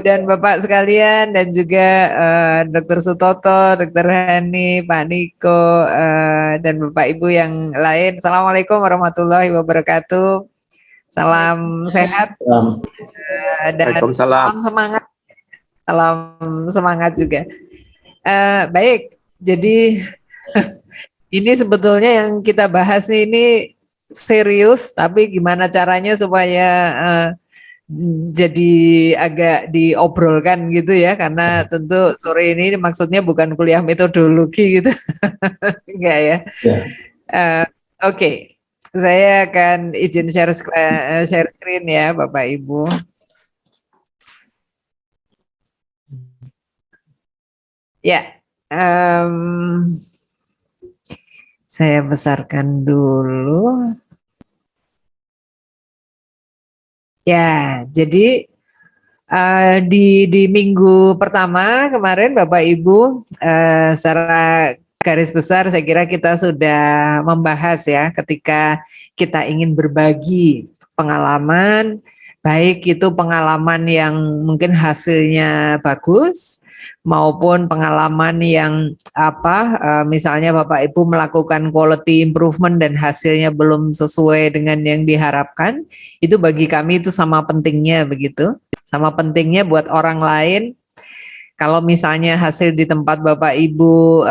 dan Bapak sekalian dan juga Dr. Sutoto, Dr. Hani, Pak Niko, dan Bapak Ibu yang lain. Assalamualaikum warahmatullahi wabarakatuh. Salam sehat dan salam semangat. Salam semangat juga. Baik, jadi ini sebetulnya yang kita bahas ini serius, tapi gimana caranya supaya jadi agak diobrolkan gitu ya, karena tentu sore ini maksudnya bukan kuliah metodologi gitu. Enggak ya. Oke. Saya akan izin share screen ya Bapak Ibu. Ya, saya besarkan dulu. Ya, jadi di minggu pertama kemarin Bapak Ibu secara garis besar saya kira kita sudah membahas ya ketika kita ingin berbagi pengalaman, baik itu pengalaman yang mungkin hasilnya bagus maupun pengalaman yang misalnya Bapak Ibu melakukan quality improvement dan hasilnya belum sesuai dengan yang diharapkan, itu bagi kami itu sama pentingnya begitu. Sama pentingnya buat orang lain. Kalau misalnya hasil di tempat Bapak Ibu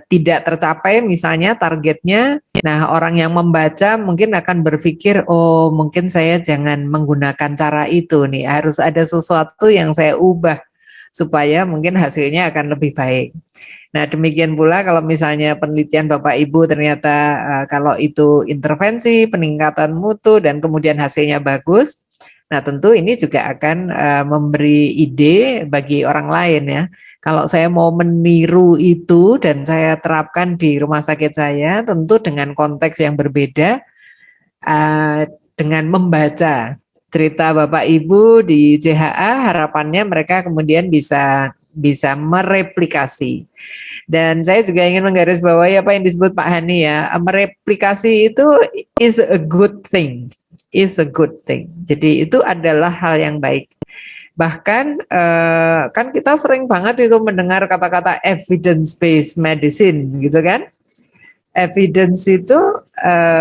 tidak tercapai misalnya targetnya, nah orang yang membaca mungkin akan berpikir, oh mungkin saya jangan menggunakan cara itu nih, harus ada sesuatu yang saya ubah supaya mungkin hasilnya akan lebih baik. Nah demikian pula kalau misalnya penelitian Bapak Ibu ternyata kalau itu intervensi, peningkatan mutu dan kemudian hasilnya bagus, nah tentu ini juga akan memberi ide bagi orang lain ya. Kalau saya mau meniru itu dan saya terapkan di rumah sakit saya, tentu dengan konteks yang berbeda, dengan membaca cerita Bapak Ibu di JHA, harapannya mereka kemudian bisa mereplikasi. Dan saya juga ingin menggarisbawahi apa yang disebut Pak Hani ya, mereplikasi itu is a good thing. Jadi itu adalah hal yang baik. Bahkan kan kita sering banget itu mendengar kata-kata evidence based medicine gitu kan. Evidence itu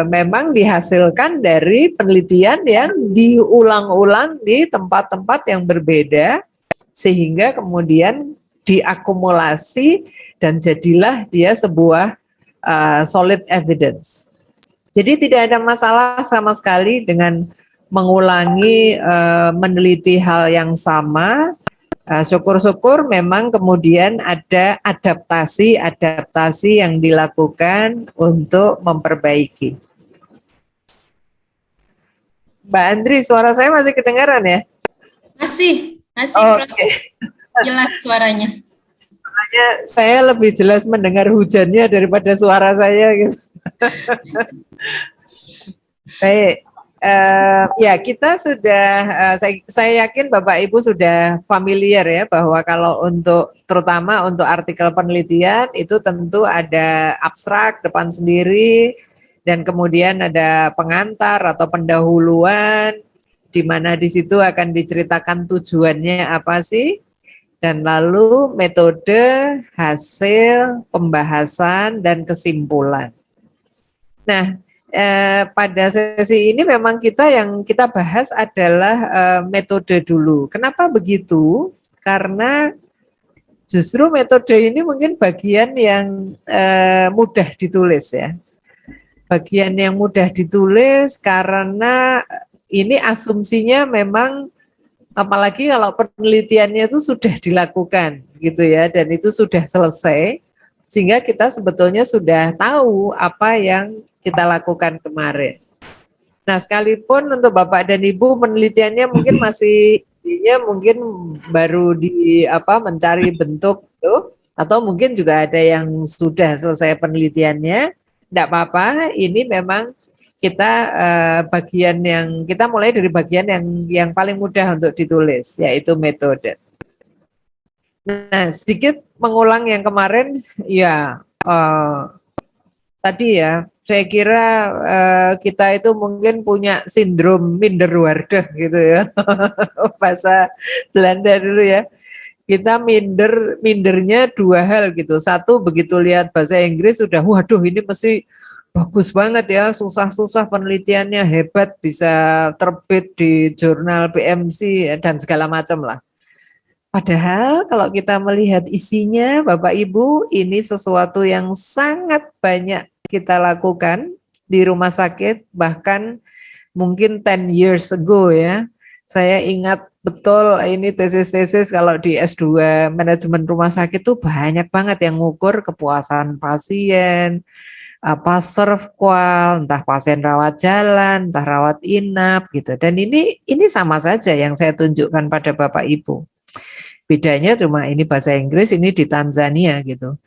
memang dihasilkan dari penelitian yang diulang-ulang di tempat-tempat yang berbeda sehingga kemudian diakumulasi dan jadilah dia sebuah solid evidence. Jadi tidak ada masalah sama sekali dengan mengulangi meneliti hal yang sama. Syukur-syukur memang kemudian ada adaptasi yang dilakukan untuk memperbaiki. Mbak Andri, suara saya masih kedengaran ya? Masih. Oke. Jelas suaranya. Makanya saya lebih jelas mendengar hujannya daripada suara saya gitu. Baik, ya kita sudah, saya yakin Bapak Ibu sudah familiar ya bahwa kalau terutama untuk artikel penelitian itu tentu ada abstrak depan sendiri dan kemudian ada pengantar atau pendahuluan di mana di situ akan diceritakan tujuannya apa sih dan lalu metode, hasil, pembahasan dan kesimpulan. Nah, pada sesi ini memang yang kita bahas adalah metode dulu. Kenapa begitu? Karena justru metode ini mungkin bagian yang mudah ditulis ya. Bagian yang mudah ditulis karena ini asumsinya memang apalagi kalau penelitiannya itu sudah dilakukan gitu ya dan itu sudah selesai. Sehingga kita sebetulnya sudah tahu apa yang kita lakukan kemarin. Nah, sekalipun untuk Bapak dan Ibu penelitiannya mungkin mungkin baru mencari bentuk itu, atau mungkin juga ada yang sudah selesai penelitiannya, tidak apa-apa. Ini memang kita kita mulai dari bagian yang paling mudah untuk ditulis, yaitu metode. Nah, sedikit mengulang yang kemarin, ya tadi ya, saya kira kita itu mungkin punya sindrom minderwaardig gitu ya, bahasa Belanda dulu ya. Kita mindernya dua hal gitu. Satu, begitu lihat bahasa Inggris sudah, waduh ini mesti bagus banget ya, susah-susah penelitiannya hebat, bisa terbit di jurnal PMC dan segala macam lah. Padahal kalau kita melihat isinya, Bapak Ibu, ini sesuatu yang sangat banyak kita lakukan di rumah sakit, bahkan mungkin 10 years ago ya. Saya ingat betul ini tesis-tesis kalau di S2 manajemen rumah sakit itu banyak banget yang ngukur kepuasan pasien, apa serve qual, entah pasien rawat jalan, entah rawat inap gitu. Dan ini sama saja yang saya tunjukkan pada Bapak Ibu. Bedanya cuma ini bahasa Inggris, ini di Tanzania gitu.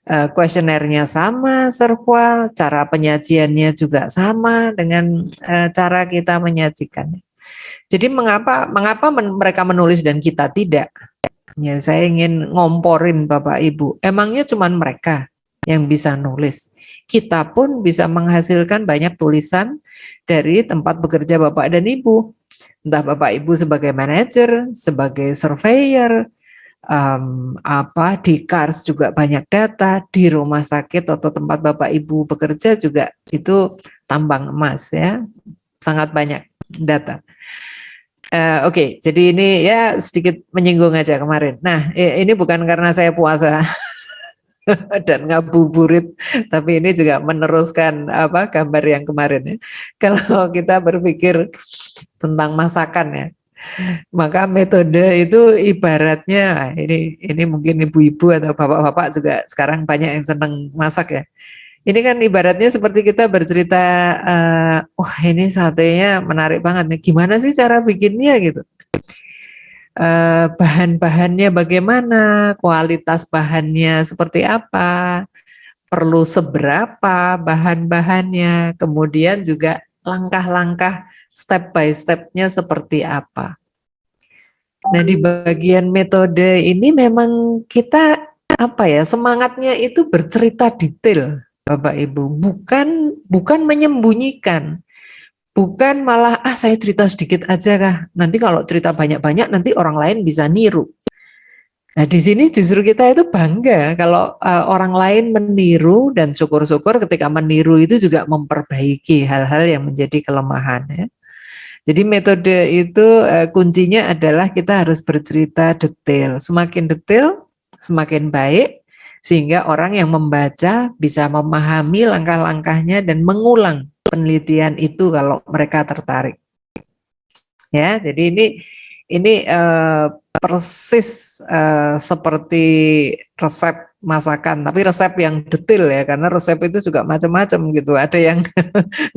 Kuesionernya sama, serkual, cara penyajiannya juga sama dengan cara kita menyajikannya. Jadi mengapa mereka menulis dan kita tidak? Ya, saya ingin ngomporin Bapak Ibu. Emangnya cuma mereka yang bisa nulis? Kita pun bisa menghasilkan banyak tulisan dari tempat bekerja Bapak dan Ibu. Entah Bapak Ibu sebagai manajer, sebagai surveyor, di Kars juga banyak data, di rumah sakit atau tempat Bapak Ibu bekerja juga itu tambang emas ya, sangat banyak data. Oke, jadi ini ya sedikit menyinggung aja kemarin. Nah, ini bukan karena saya puasa dan ngabuburit, tapi ini juga meneruskan gambar yang kemarin ya. Kalau kita berpikir tentang masakan ya, maka metode itu ibaratnya ini mungkin ibu-ibu atau bapak-bapak juga sekarang banyak yang senang masak ya. Ini kan ibaratnya seperti kita bercerita, wah ini satenya menarik banget nih. Gimana sih cara bikinnya gitu? Bahan-bahannya bagaimana? Kualitas bahannya seperti apa? Perlu seberapa bahan-bahannya? Kemudian juga langkah-langkah step by step-nya seperti apa? Nah, di bagian metode ini memang kita semangatnya itu bercerita detail, Bapak Ibu, bukan menyembunyikan, bukan malah saya cerita sedikit aja kah. Nanti kalau cerita banyak-banyak nanti orang lain bisa niru. Nah, di sini justru kita itu bangga kalau orang lain meniru dan syukur-syukur ketika meniru itu juga memperbaiki hal-hal yang menjadi kelemahan ya. Jadi metode itu kuncinya adalah kita harus bercerita detail. Semakin detail, semakin baik, sehingga orang yang membaca bisa memahami langkah-langkahnya dan mengulang penelitian itu kalau mereka tertarik. Ya, jadi ini persis seperti resep masakan, tapi resep yang detail ya, karena resep itu juga macam-macam gitu. Ada yang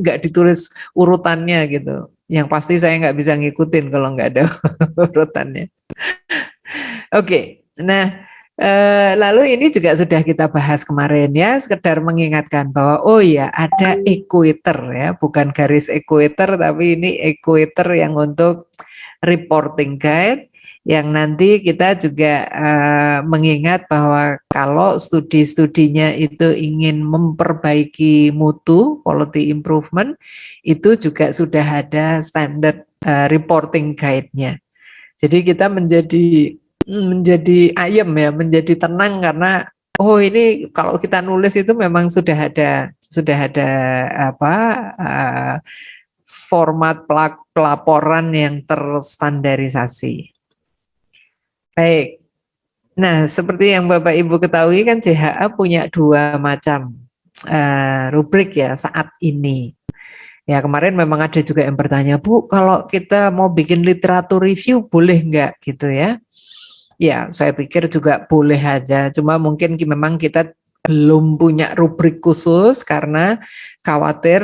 nggak ditulis urutannya gitu. Yang pasti saya nggak bisa ngikutin kalau nggak ada urutannya. Oke, nah lalu ini juga sudah kita bahas kemarin ya, sekedar mengingatkan bahwa oh ya ada equator ya, bukan garis equator tapi ini equator yang untuk reporting guide yang nanti kita juga mengingat bahwa kalau studi-studinya itu ingin memperbaiki mutu, quality improvement, itu juga sudah ada standar reporting guide-nya. Jadi kita menjadi ayem ya, menjadi tenang karena oh ini kalau kita nulis itu memang sudah ada format pelaporan yang terstandarisasi. Baik. Nah, seperti yang Bapak Ibu ketahui kan JHA punya dua macam rubrik ya saat ini. Ya kemarin memang ada juga yang bertanya, Bu, kalau kita mau bikin literatur review boleh nggak gitu ya? Ya, saya pikir juga boleh aja. Cuma mungkin memang kita belum punya rubrik khusus karena khawatir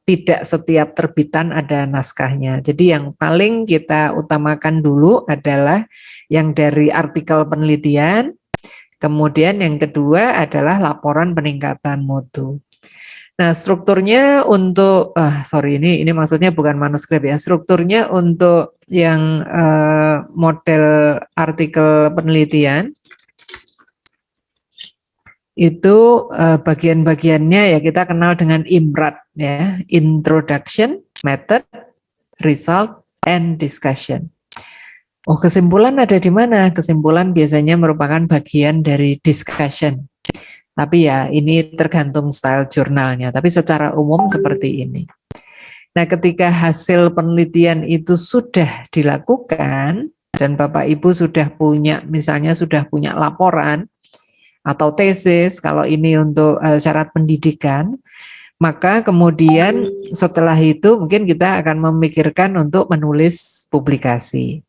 tidak setiap terbitan ada naskahnya. Jadi yang paling kita utamakan dulu adalah yang dari artikel penelitian, kemudian yang kedua adalah laporan peningkatan mutu. Nah, strukturnya untuk ini maksudnya bukan manuskrip ya. Strukturnya untuk yang model artikel penelitian itu bagian-bagiannya ya kita kenal dengan IMRAD ya, Introduction, Method, Result, and Discussion. Oh, kesimpulan ada di mana? Kesimpulan biasanya merupakan bagian dari discussion. Tapi ya ini tergantung style jurnalnya, tapi secara umum seperti ini. Nah, ketika hasil penelitian itu sudah dilakukan dan Bapak Ibu sudah punya, misalnya sudah punya laporan atau tesis, kalau ini untuk syarat pendidikan, maka kemudian setelah itu mungkin kita akan memikirkan untuk menulis publikasi.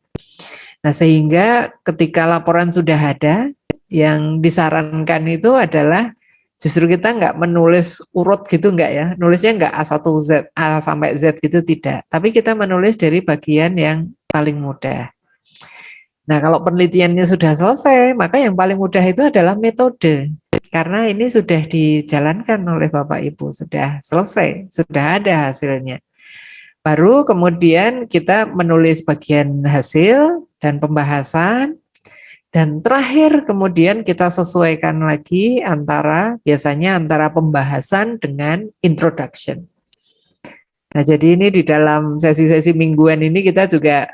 Nah, sehingga ketika laporan sudah ada, yang disarankan itu adalah justru kita nggak menulis urut gitu nggak ya, nulisnya nggak A1Z, A sampai Z gitu tidak, tapi kita menulis dari bagian yang paling mudah. Nah, kalau penelitiannya sudah selesai, maka yang paling mudah itu adalah metode. Karena ini sudah dijalankan oleh Bapak Ibu, sudah selesai, sudah ada hasilnya. Baru kemudian kita menulis bagian hasil dan pembahasan, dan terakhir kemudian kita sesuaikan lagi biasanya antara pembahasan dengan introduction. Nah, jadi ini di dalam sesi-sesi mingguan ini kita juga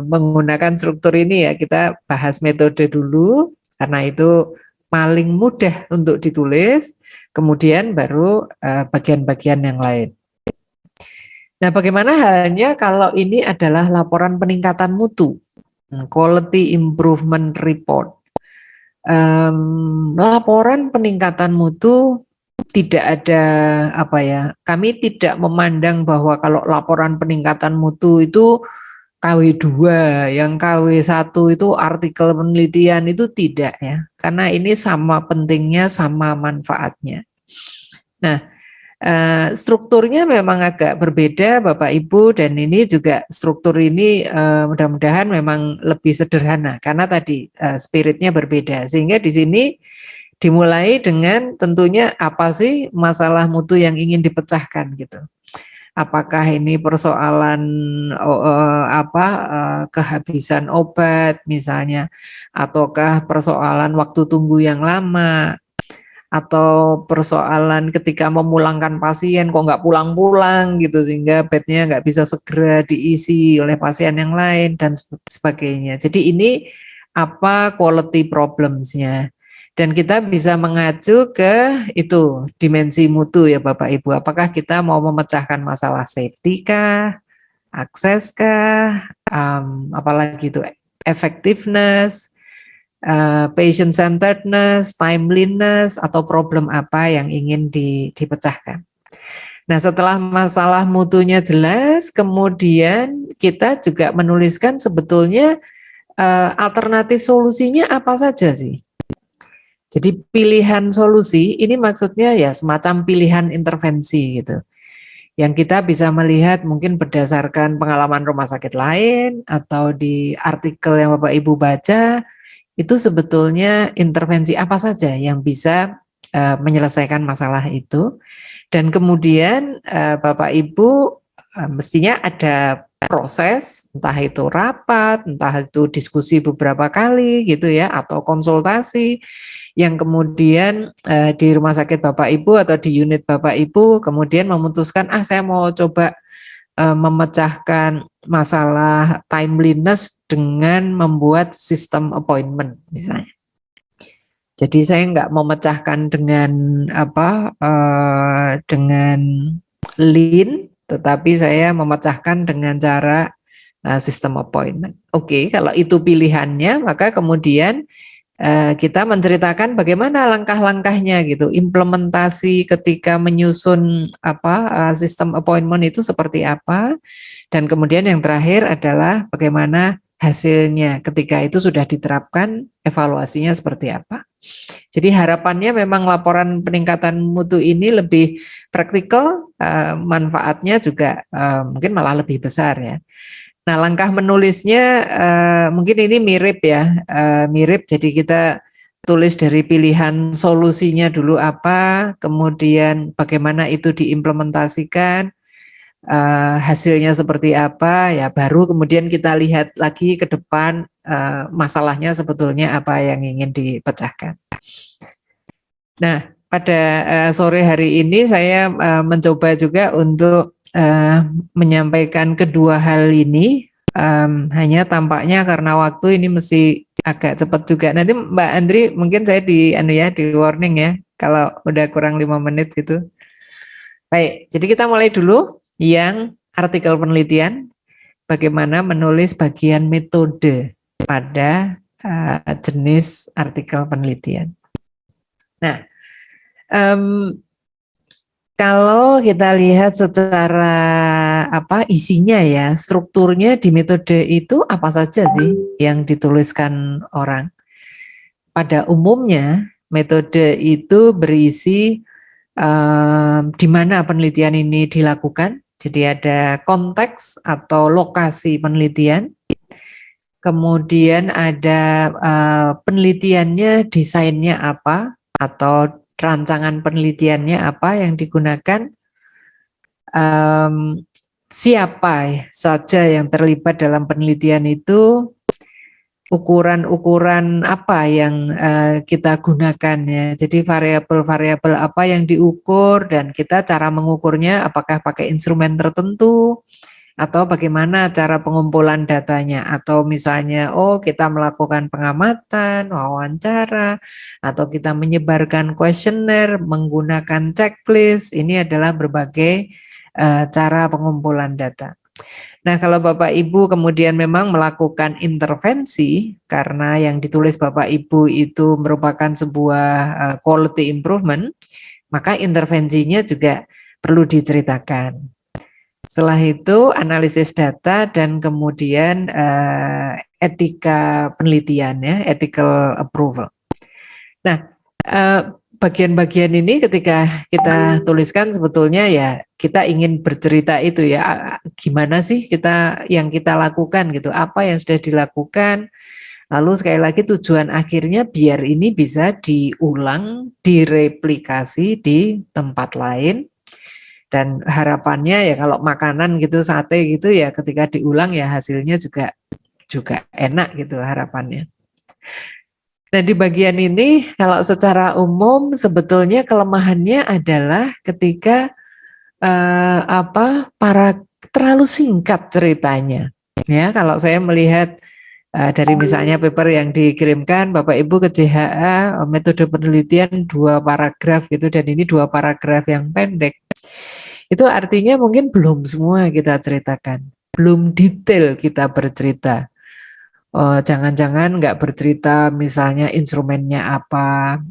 menggunakan struktur ini ya, kita bahas metode dulu, karena itu paling mudah untuk ditulis, kemudian baru bagian-bagian yang lain. Nah, bagaimana halnya kalau ini adalah laporan peningkatan mutu, quality improvement report. Laporan peningkatan mutu tidak ada kami tidak memandang bahwa kalau laporan peningkatan mutu itu KW2, yang KW1 itu artikel penelitian itu tidak ya, karena ini sama pentingnya, sama manfaatnya. Nah, strukturnya memang agak berbeda Bapak Ibu, dan ini juga struktur ini mudah-mudahan memang lebih sederhana karena tadi spiritnya berbeda, sehingga di sini dimulai dengan tentunya apa sih masalah mutu yang ingin dipecahkan gitu. Apakah ini persoalan kehabisan obat misalnya, ataukah persoalan waktu tunggu yang lama, atau persoalan ketika memulangkan pasien kok nggak pulang-pulang gitu sehingga bednya nggak bisa segera diisi oleh pasien yang lain dan sebagainya. Jadi ini apa quality problems-nya, dan kita bisa mengacu ke itu dimensi mutu ya Bapak Ibu. Apakah kita mau memecahkan masalah safety kah, akses kah, apalagi itu effectiveness, patient centeredness, timeliness, atau problem apa yang ingin dipecahkan. Nah, setelah masalah mutunya jelas, kemudian kita juga menuliskan sebetulnya alternatif solusinya apa saja sih. Jadi pilihan solusi ini maksudnya ya semacam pilihan intervensi gitu, yang kita bisa melihat mungkin berdasarkan pengalaman rumah sakit lain atau di artikel yang Bapak Ibu baca, itu sebetulnya intervensi apa saja yang bisa menyelesaikan masalah itu. Dan kemudian Bapak Ibu mestinya ada proses, entah itu rapat, entah itu diskusi beberapa kali gitu ya, atau konsultasi, yang kemudian di rumah sakit Bapak Ibu atau di unit Bapak Ibu kemudian memutuskan, saya mau coba memecahkan masalah timeliness dengan membuat sistem appointment misalnya. Jadi saya nggak memecahkan dengan dengan lean, tetapi saya memecahkan dengan cara sistem appointment. Oke, kalau itu pilihannya, maka kemudian kita menceritakan bagaimana langkah-langkahnya gitu, implementasi ketika menyusun sistem appointment itu seperti apa, dan kemudian yang terakhir adalah bagaimana hasilnya ketika itu sudah diterapkan, evaluasinya seperti apa. Jadi harapannya memang laporan peningkatan mutu ini lebih praktikal, manfaatnya juga mungkin malah lebih besar ya. Nah, langkah menulisnya mungkin ini mirip ya, mirip. Jadi kita tulis dari pilihan solusinya dulu apa, kemudian bagaimana itu diimplementasikan, hasilnya seperti apa, ya baru kemudian kita lihat lagi ke depan masalahnya sebetulnya apa yang ingin dipecahkan. Nah, pada sore hari ini saya mencoba juga untuk menyampaikan kedua hal ini. Hanya tampaknya karena waktu ini mesti agak cepat juga. Nanti Mbak Andri mungkin saya di warning ya kalau udah kurang 5 menit gitu. Baik, jadi kita mulai dulu yang artikel penelitian, bagaimana menulis bagian metode pada jenis artikel penelitian. Nah, kalau kita lihat secara isinya ya, strukturnya di metode itu apa saja sih yang dituliskan orang? Pada umumnya metode itu berisi di mana penelitian ini dilakukan. Jadi ada konteks atau lokasi penelitian. Kemudian ada penelitiannya, desainnya apa, atau rancangan penelitiannya apa yang digunakan, siapa saja yang terlibat dalam penelitian itu, ukuran-ukuran apa yang kita gunakan ya. Jadi variabel-variabel apa yang diukur dan kita cara mengukurnya apakah pakai instrumen tertentu atau bagaimana cara pengumpulan datanya, atau misalnya kita melakukan pengamatan, wawancara, atau kita menyebarkan kuesioner menggunakan checklist. Ini adalah berbagai cara pengumpulan data. Nah, kalau Bapak Ibu kemudian memang melakukan intervensi karena yang ditulis Bapak Ibu itu merupakan sebuah quality improvement, maka intervensinya juga perlu diceritakan. Setelah itu analisis data dan kemudian etika penelitian ya, ethical approval. Nah, bagian-bagian ini ketika kita tuliskan sebetulnya ya kita ingin bercerita itu ya, gimana sih yang kita lakukan gitu, apa yang sudah dilakukan, lalu sekali lagi tujuan akhirnya biar ini bisa diulang, direplikasi di tempat lain. Dan harapannya ya kalau makanan gitu, sate gitu ya ketika diulang ya hasilnya juga enak gitu harapannya. Nah di bagian ini kalau secara umum sebetulnya kelemahannya adalah ketika terlalu singkat ceritanya. Ya kalau saya melihat dari misalnya paper yang dikirimkan Bapak Ibu ke JHA metode penelitian 2 paragraf gitu, dan ini 2 paragraf yang pendek. Itu artinya mungkin belum semua kita ceritakan, belum detail kita bercerita. Jangan-jangan nggak bercerita misalnya instrumennya apa,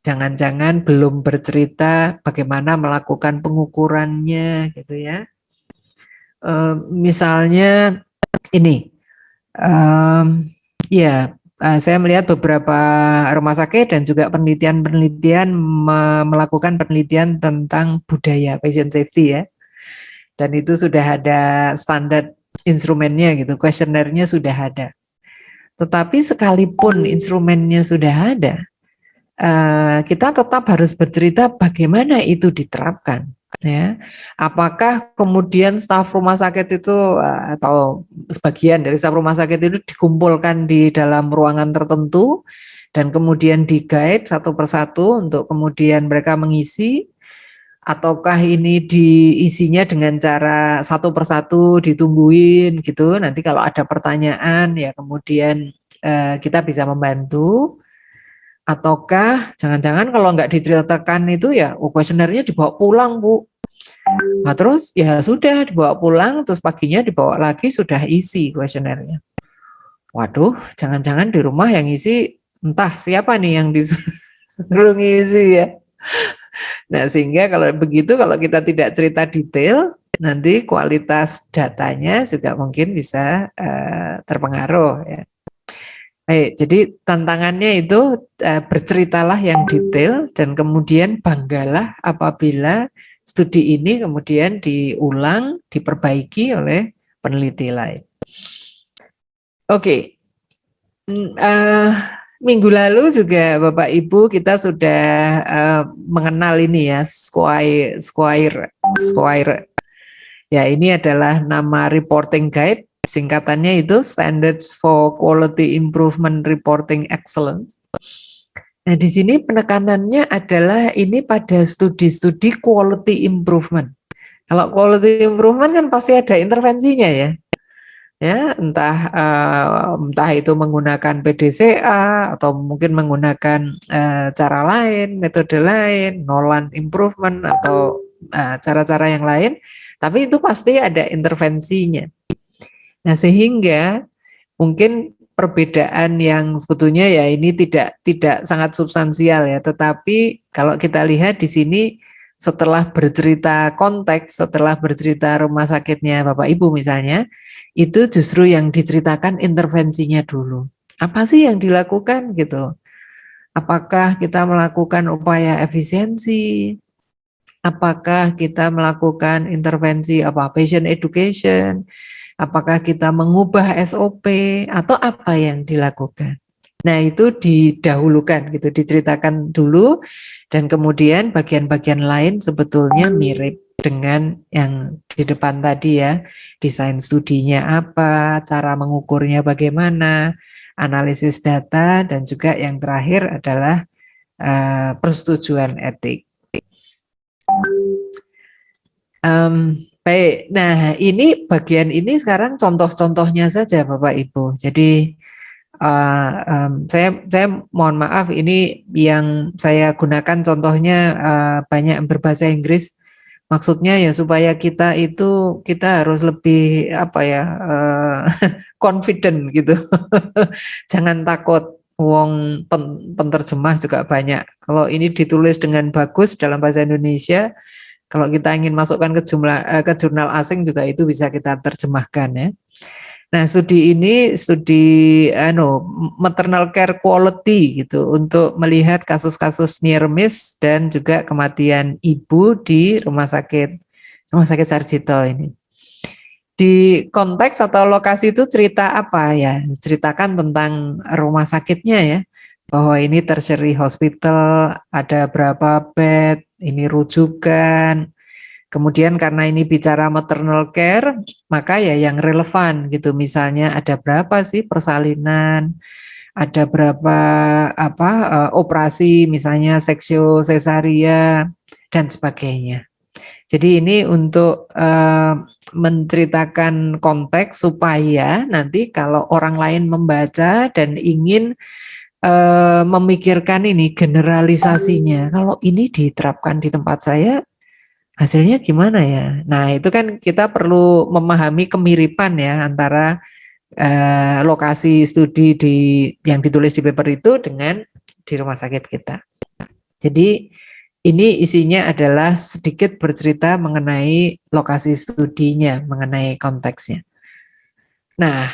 jangan-jangan belum bercerita bagaimana melakukan pengukurannya gitu ya. Misalnya ini, saya melihat beberapa rumah sakit dan juga penelitian-penelitian melakukan penelitian tentang budaya patient safety ya. Dan itu sudah ada standar instrumennya gitu, kuesionernya sudah ada. Tetapi sekalipun instrumennya sudah ada, kita tetap harus bercerita bagaimana itu diterapkan. Ya, apakah kemudian staf rumah sakit itu atau sebagian dari staf rumah sakit itu dikumpulkan di dalam ruangan tertentu dan kemudian di-guide satu persatu untuk kemudian mereka mengisi, ataukah ini diisinya dengan cara satu persatu ditungguin gitu, nanti kalau ada pertanyaan ya kemudian kita bisa membantu. Ataukah jangan-jangan kalau nggak diceritakan itu ya kuesionernya dibawa pulang Bu. Nah terus ya sudah dibawa pulang, terus paginya dibawa lagi sudah isi kuesionernya. Waduh, jangan-jangan di rumah yang isi entah siapa nih yang disuruh ngisi ya. Nah sehingga kalau begitu, kalau kita tidak cerita detail, nanti kualitas datanya juga mungkin bisa terpengaruh ya. Baik, jadi tantangannya itu berceritalah yang detail dan kemudian banggalah apabila studi ini kemudian diulang, diperbaiki oleh peneliti lain. Oke, minggu lalu juga Bapak Ibu kita sudah mengenal ini ya, Squire. Ya, ini adalah nama reporting guide. Singkatannya itu Standards for Quality Improvement Reporting Excellence. Nah, di sini penekanannya adalah ini pada studi-studi quality improvement. Kalau quality improvement kan pasti ada intervensinya ya. Ya, entah itu menggunakan PDCA atau mungkin menggunakan cara lain, metode lain, Nolan improvement atau cara-cara yang lain, tapi itu pasti ada intervensinya. Nah, sehingga mungkin perbedaan yang sebetulnya ya ini tidak sangat substansial ya, tetapi kalau kita lihat di sini setelah bercerita konteks, setelah bercerita rumah sakitnya Bapak Ibu misalnya, itu justru yang diceritakan intervensinya dulu. Apa sih yang dilakukan gitu? Apakah kita melakukan upaya efisiensi? Apakah kita melakukan intervensi patient education? Apakah kita mengubah SOP atau apa yang dilakukan? Nah, itu didahulukan gitu, diceritakan dulu dan kemudian bagian-bagian lain sebetulnya mirip dengan yang di depan tadi ya. Desain studinya apa, cara mengukurnya bagaimana, analisis data dan juga yang terakhir adalah persetujuan etik. Baik, nah ini bagian ini sekarang contoh-contohnya saja Bapak Ibu. Jadi saya mohon maaf ini yang saya gunakan contohnya banyak berbahasa Inggris. Maksudnya ya supaya kita harus lebih apa ya confident gitu. Jangan takut. Wong penterjemah juga banyak. Kalau ini ditulis dengan bagus dalam bahasa Indonesia, kalau kita ingin masukkan ke jurnal asing juga itu bisa kita terjemahkan ya. Nah, studi ini studi maternal care quality gitu untuk melihat kasus-kasus near miss dan juga kematian ibu di Rumah Sakit Sarjito ini. Di konteks atau lokasi itu cerita apa ya? Ceritakan tentang rumah sakitnya ya. Bahwa ini tertiary hospital, ada berapa bed, ini rujukan. Kemudian karena ini bicara maternal care, maka ya yang relevan gitu. Misalnya ada berapa sih persalinan, ada berapa operasi misalnya seksio sesaria dan sebagainya. Jadi ini untuk menceritakan konteks supaya nanti kalau orang lain membaca dan ingin memikirkan ini generalisasinya, kalau ini diterapkan di tempat saya hasilnya gimana ya? Nah itu kan kita perlu memahami kemiripan ya antara lokasi studi yang ditulis di paper itu dengan di rumah sakit kita. Jadi ini isinya adalah sedikit bercerita mengenai lokasi studinya, mengenai konteksnya. Nah,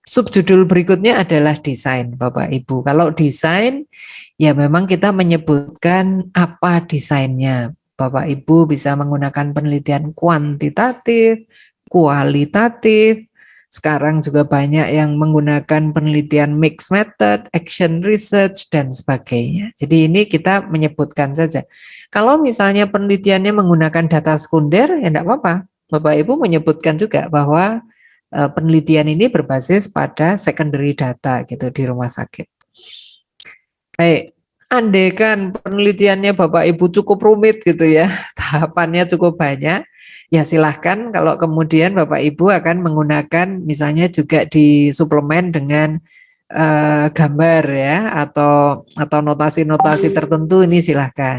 subjudul berikutnya adalah desain, Bapak Ibu. Kalau desain, ya memang kita menyebutkan apa desainnya. Bapak Ibu bisa menggunakan penelitian kuantitatif, kualitatif. Sekarang juga banyak yang menggunakan penelitian mixed method, action research, dan sebagainya. Jadi ini kita menyebutkan saja. Kalau misalnya penelitiannya menggunakan data sekunder, ya enggak apa-apa. Bapak Ibu menyebutkan juga bahwa penelitian ini berbasis pada secondary data gitu di rumah sakit. Baik, andai kan penelitiannya Bapak Ibu cukup rumit gitu ya, tahapannya cukup banyak, ya silahkan kalau kemudian Bapak Ibu akan menggunakan misalnya juga di suplemen dengan gambar ya atau notasi-notasi tertentu ini silahkan.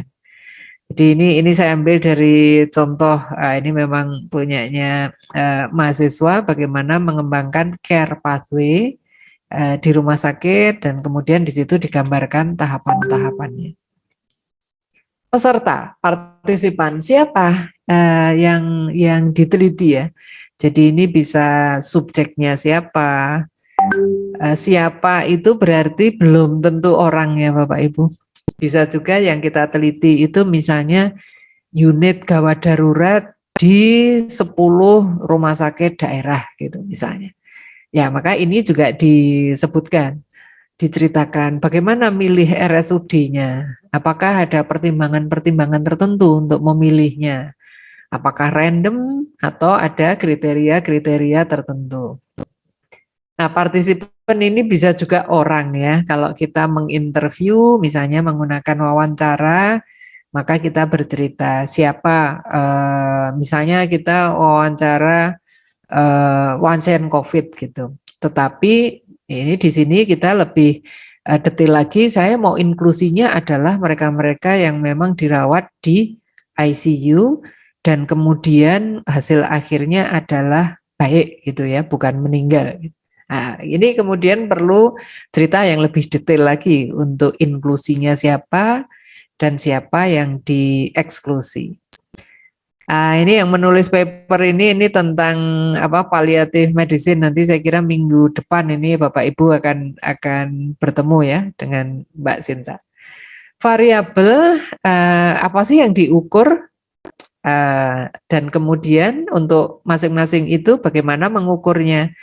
Jadi ini saya ambil dari contoh ini memang punyanya mahasiswa bagaimana mengembangkan care pathway di rumah sakit dan kemudian di situ digambarkan tahapan-tahapannya. Peserta, partisipan, siapa yang diteliti ya? Jadi ini bisa subjeknya siapa, siapa itu berarti belum tentu orang ya Bapak Ibu. Bisa juga yang kita teliti itu misalnya unit gawat darurat di 10 rumah sakit daerah gitu misalnya. Ya, maka ini juga disebutkan, diceritakan bagaimana milih RSUD-nya. Apakah ada pertimbangan-pertimbangan tertentu untuk memilihnya? Apakah random atau ada kriteria-kriteria tertentu? Nah, ini bisa juga orang ya. Kalau kita menginterview, misalnya menggunakan wawancara, maka kita bercerita siapa. Misalnya kita wawancara pasien COVID gitu. Tetapi ini di sini kita lebih detail lagi. Saya mau inklusinya adalah mereka-mereka yang memang dirawat di ICU dan kemudian hasil akhirnya adalah baik gitu ya, bukan meninggal. Nah, ini kemudian perlu cerita yang lebih detail lagi untuk inklusinya siapa dan siapa yang dieksklusi. Ini yang menulis paper ini tentang apa palliative medicine. Nanti saya kira minggu depan ini Bapak Ibu akan bertemu ya dengan Mbak Sinta. Variabel apa sih yang diukur dan kemudian untuk masing-masing itu bagaimana mengukurnya?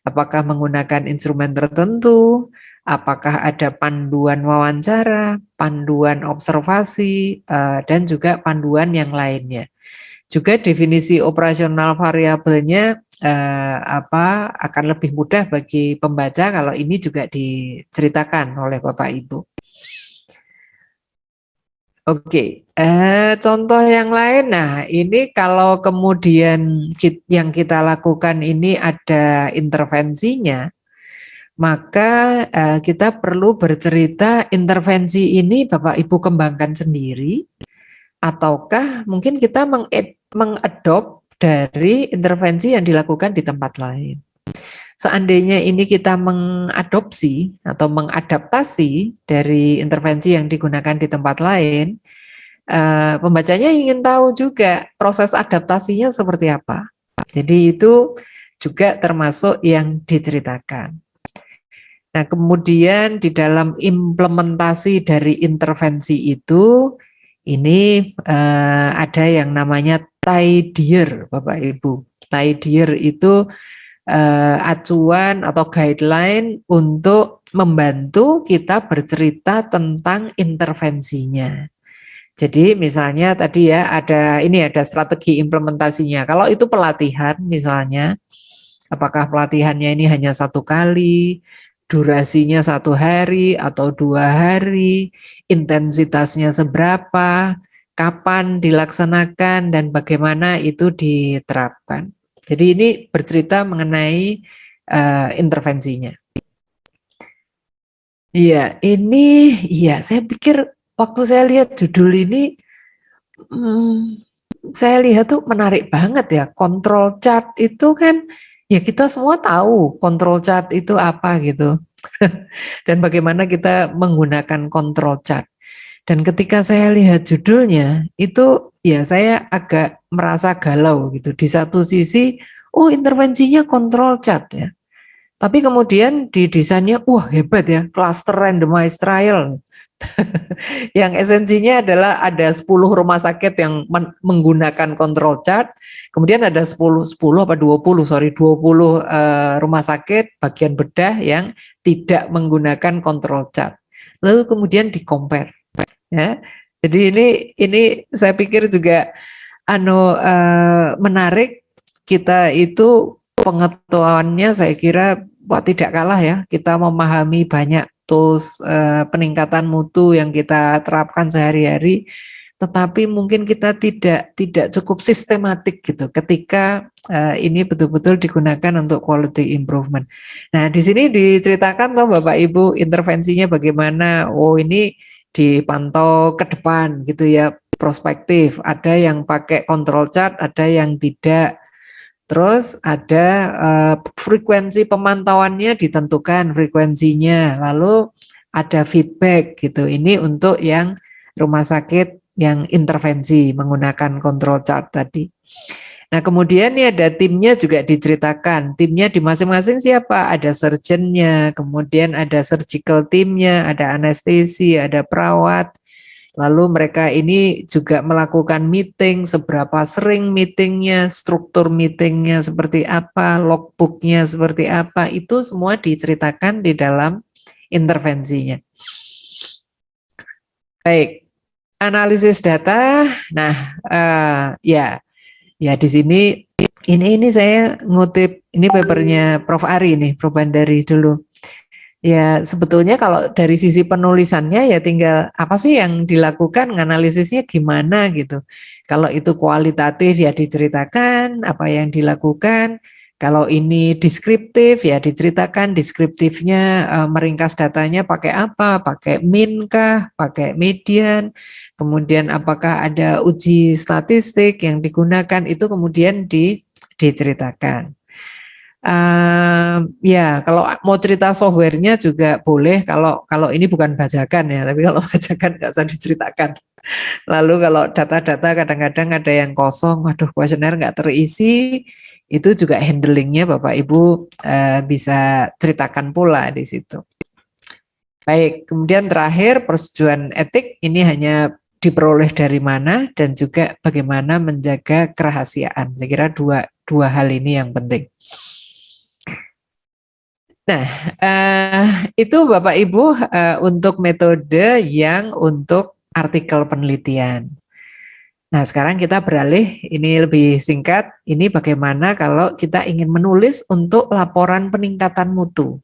Apakah menggunakan instrumen tertentu? Apakah ada panduan wawancara, panduan observasi, dan juga panduan yang lainnya? Juga definisi operasional variabelnya akan lebih mudah bagi pembaca kalau ini juga diceritakan oleh Bapak Ibu. Oke, contoh yang lain. Nah, ini kalau kemudian yang kita lakukan ini ada intervensinya, maka kita perlu bercerita intervensi ini Bapak Ibu kembangkan sendiri, ataukah mungkin kita mengadop dari intervensi yang dilakukan di tempat lain. Seandainya ini kita mengadopsi atau mengadaptasi dari intervensi yang digunakan di tempat lain, pembacanya ingin tahu juga proses adaptasinya seperti apa. Jadi itu juga termasuk yang diceritakan. Nah, kemudian di dalam implementasi dari intervensi itu, ini ada yang namanya TIDIR, Bapak Ibu. TIDIR itu acuan atau guideline untuk membantu kita bercerita tentang intervensinya. Jadi misalnya tadi ya ada strategi implementasinya. Kalau itu pelatihan misalnya, apakah pelatihannya ini hanya 1 kali, durasinya 1 hari atau 2 hari, intensitasnya seberapa, kapan dilaksanakan dan bagaimana itu diterapkan. Jadi ini bercerita mengenai intervensinya. Iya, saya pikir waktu saya lihat judul ini, saya lihat tuh menarik banget ya. Control chart itu kan, ya kita semua tahu control chart itu apa gitu. Dan bagaimana kita menggunakan control chart. Dan ketika saya lihat judulnya, itu ya saya agak merasa galau gitu. Di satu sisi, oh intervensinya control chart ya. Tapi kemudian di desainnya, wah hebat ya, cluster randomized trial. Yang esensinya adalah ada 10 rumah sakit yang menggunakan control chart, kemudian ada 10 apa 20 rumah sakit bagian bedah yang tidak menggunakan control chart. Lalu kemudian di-compare. Ya. Jadi ini saya pikir juga menarik. Kita itu pengetahuannya saya kira tidak kalah ya. Kita memahami banyak tools peningkatan mutu yang kita terapkan sehari-hari, tetapi mungkin kita tidak cukup sistematik gitu ketika ini betul-betul digunakan untuk quality improvement. Nah, di sini diceritakan toh Bapak Ibu intervensinya bagaimana. Oh, ini dipantau ke depan gitu ya, prospektif. Ada yang pakai control chart, ada yang tidak. Terus ada frekuensi pemantauannya ditentukan frekuensinya, lalu ada feedback gitu. Ini untuk yang rumah sakit yang intervensi menggunakan control chart tadi. Nah kemudian nih ada timnya juga diceritakan. Timnya di masing-masing siapa? Ada surgeonnya, kemudian ada surgical timnya, ada anestesi, ada perawat. Lalu mereka ini juga melakukan meeting, seberapa sering meetingnya, struktur meetingnya seperti apa, logbooknya seperti apa, itu semua diceritakan di dalam intervensinya. Baik, analisis data. Nah, ya di sini ini saya ngutip ini papernya Prof Ari nih, Prof Bandari dulu. Ya, sebetulnya kalau dari sisi penulisannya ya tinggal apa sih yang dilakukan, analisisnya gimana gitu. Kalau itu kualitatif ya diceritakan apa yang dilakukan. Kalau ini deskriptif ya diceritakan deskriptifnya, meringkas datanya pakai apa, pakai min kah, pakai median, kemudian apakah ada uji statistik yang digunakan itu kemudian diceritakan. Ya, kalau mau cerita softwarenya juga boleh. Kalau ini bukan bajakan ya, tapi kalau bajakan nggak usah diceritakan. Lalu kalau data-data kadang-kadang ada yang kosong, waduh kuesioner nggak terisi, itu juga handlingnya Bapak Ibu bisa ceritakan pula di situ. Baik, kemudian terakhir persetujuan etik ini hanya diperoleh dari mana dan juga bagaimana menjaga kerahasiaan. Saya kira dua hal ini yang penting. Nah, itu Bapak Ibu untuk metode yang untuk artikel penelitian. Nah, sekarang kita beralih, ini lebih singkat, ini bagaimana kalau kita ingin menulis untuk laporan peningkatan mutu.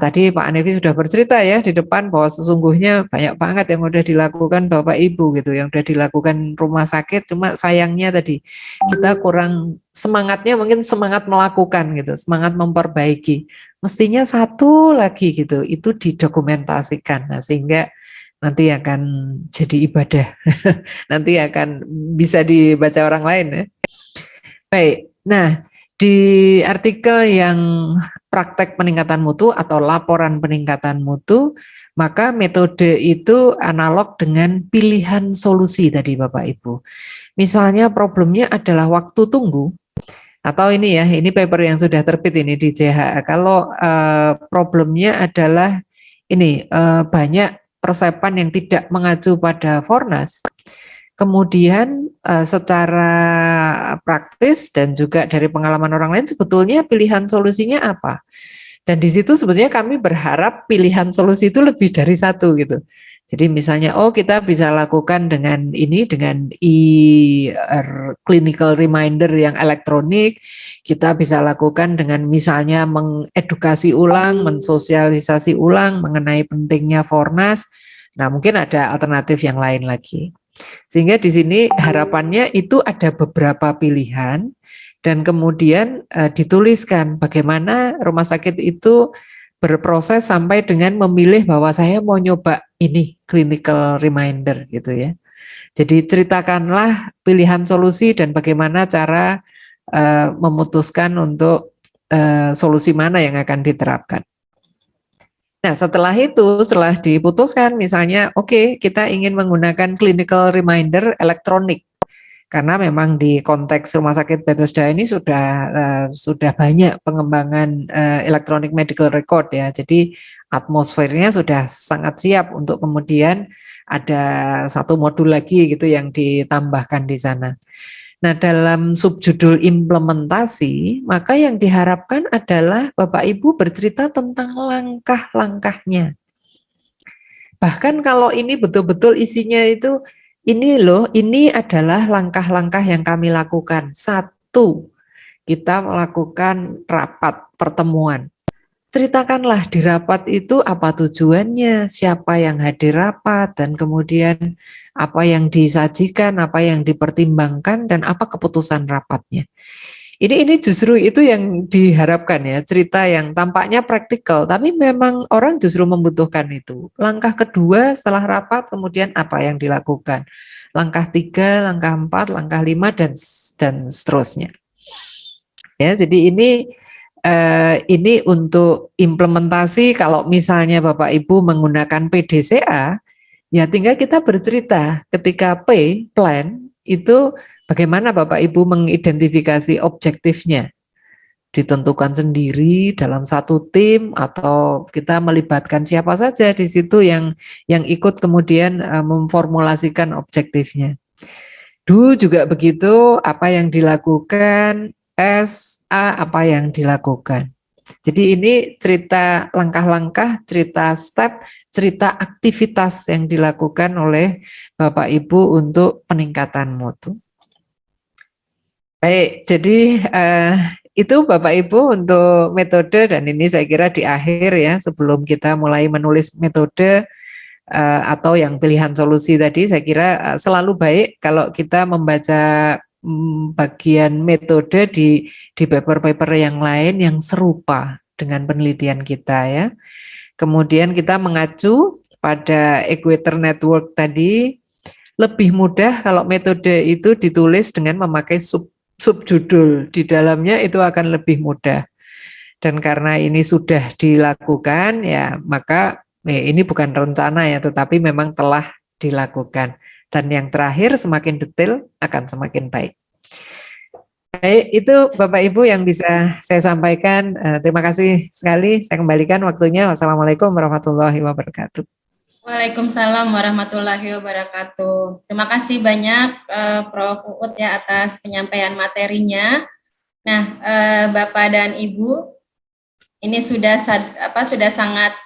Tadi Pak Anevi sudah bercerita ya di depan bahwa sesungguhnya banyak banget yang sudah dilakukan Bapak Ibu gitu, yang sudah dilakukan rumah sakit, cuma sayangnya tadi kita kurang semangatnya, mungkin semangat melakukan gitu, semangat memperbaiki. Mestinya satu lagi gitu, itu didokumentasikan, nah, sehingga nanti akan jadi ibadah, nanti akan bisa dibaca orang lain ya. Baik, nah di artikel yang praktek peningkatan mutu atau laporan peningkatan mutu, maka metode itu analog dengan pilihan solusi tadi Bapak Ibu. Misalnya problemnya adalah waktu tunggu, atau ini ya, ini paper yang sudah terbit ini di JHA. Kalau problemnya adalah ini banyak persepan yang tidak mengacu pada Fornas. Kemudian secara praktis dan juga dari pengalaman orang lain sebetulnya pilihan solusinya apa? Dan di situ sebetulnya kami berharap pilihan solusi itu lebih dari satu gitu. Jadi misalnya, oh kita bisa lakukan dengan ini, dengan clinical reminder yang elektronik, kita bisa lakukan dengan misalnya mengedukasi ulang, mensosialisasi ulang mengenai pentingnya Fornas. Nah mungkin ada alternatif yang lain lagi. Sehingga di sini harapannya itu ada beberapa pilihan dan kemudian dituliskan bagaimana rumah sakit itu berproses sampai dengan memilih bahwa saya mau nyoba ini clinical reminder gitu ya. Jadi ceritakanlah pilihan solusi dan bagaimana cara memutuskan untuk solusi mana yang akan diterapkan. Nah, setelah diputuskan misalnya, oke, kita ingin menggunakan clinical reminder elektronik karena memang di konteks rumah sakit Bethesda ini sudah banyak pengembangan electronic medical record ya. Jadi atmosfernya sudah sangat siap untuk kemudian ada satu modul lagi gitu yang ditambahkan di sana. Nah, dalam subjudul implementasi, maka yang diharapkan adalah Bapak Ibu bercerita tentang langkah-langkahnya. Bahkan kalau ini betul-betul isinya itu, ini loh, ini adalah langkah-langkah yang kami lakukan. Satu, kita melakukan rapat pertemuan. Ceritakanlah di rapat itu apa tujuannya, siapa yang hadir rapat, dan kemudian apa yang disajikan, apa yang dipertimbangkan, dan apa keputusan rapatnya. Ini justru itu yang diharapkan ya, cerita yang tampaknya praktikal, tapi memang orang justru membutuhkan itu. Langkah kedua setelah rapat, kemudian apa yang dilakukan. Langkah 3, langkah 4, langkah 5, dan seterusnya. Ya, jadi ini untuk implementasi kalau misalnya Bapak Ibu menggunakan PDCA, ya tinggal kita bercerita ketika plan, itu bagaimana Bapak Ibu mengidentifikasi objektifnya. Ditentukan sendiri dalam satu tim atau kita melibatkan siapa saja di situ yang ikut kemudian memformulasikan objektifnya. Juga begitu, apa yang dilakukan, apa yang dilakukan. Jadi ini cerita langkah-langkah, cerita step, cerita aktivitas yang dilakukan oleh Bapak Ibu untuk peningkatan mutu. Baik, jadi itu Bapak Ibu untuk metode, dan ini saya kira di akhir ya sebelum kita mulai menulis metode atau yang pilihan solusi tadi, saya kira selalu baik kalau kita membaca bagian metode di paper-paper yang lain yang serupa dengan penelitian kita ya. Kemudian kita mengacu pada Equator Network tadi, lebih mudah kalau metode itu ditulis dengan memakai subjudul di dalamnya, itu akan lebih mudah. Dan karena ini sudah dilakukan ya, maka ini bukan rencana ya, tetapi memang telah dilakukan. Dan yang terakhir, semakin detail akan semakin baik. Baik, itu Bapak Ibu yang bisa saya sampaikan. Terima kasih sekali. Saya kembalikan waktunya. Wassalamualaikum warahmatullahi wabarakatuh. Waalaikumsalam warahmatullahi wabarakatuh. Terima kasih banyak Prof. Uut ya atas penyampaian materinya. Nah, Bapak dan Ibu, ini sudah sangat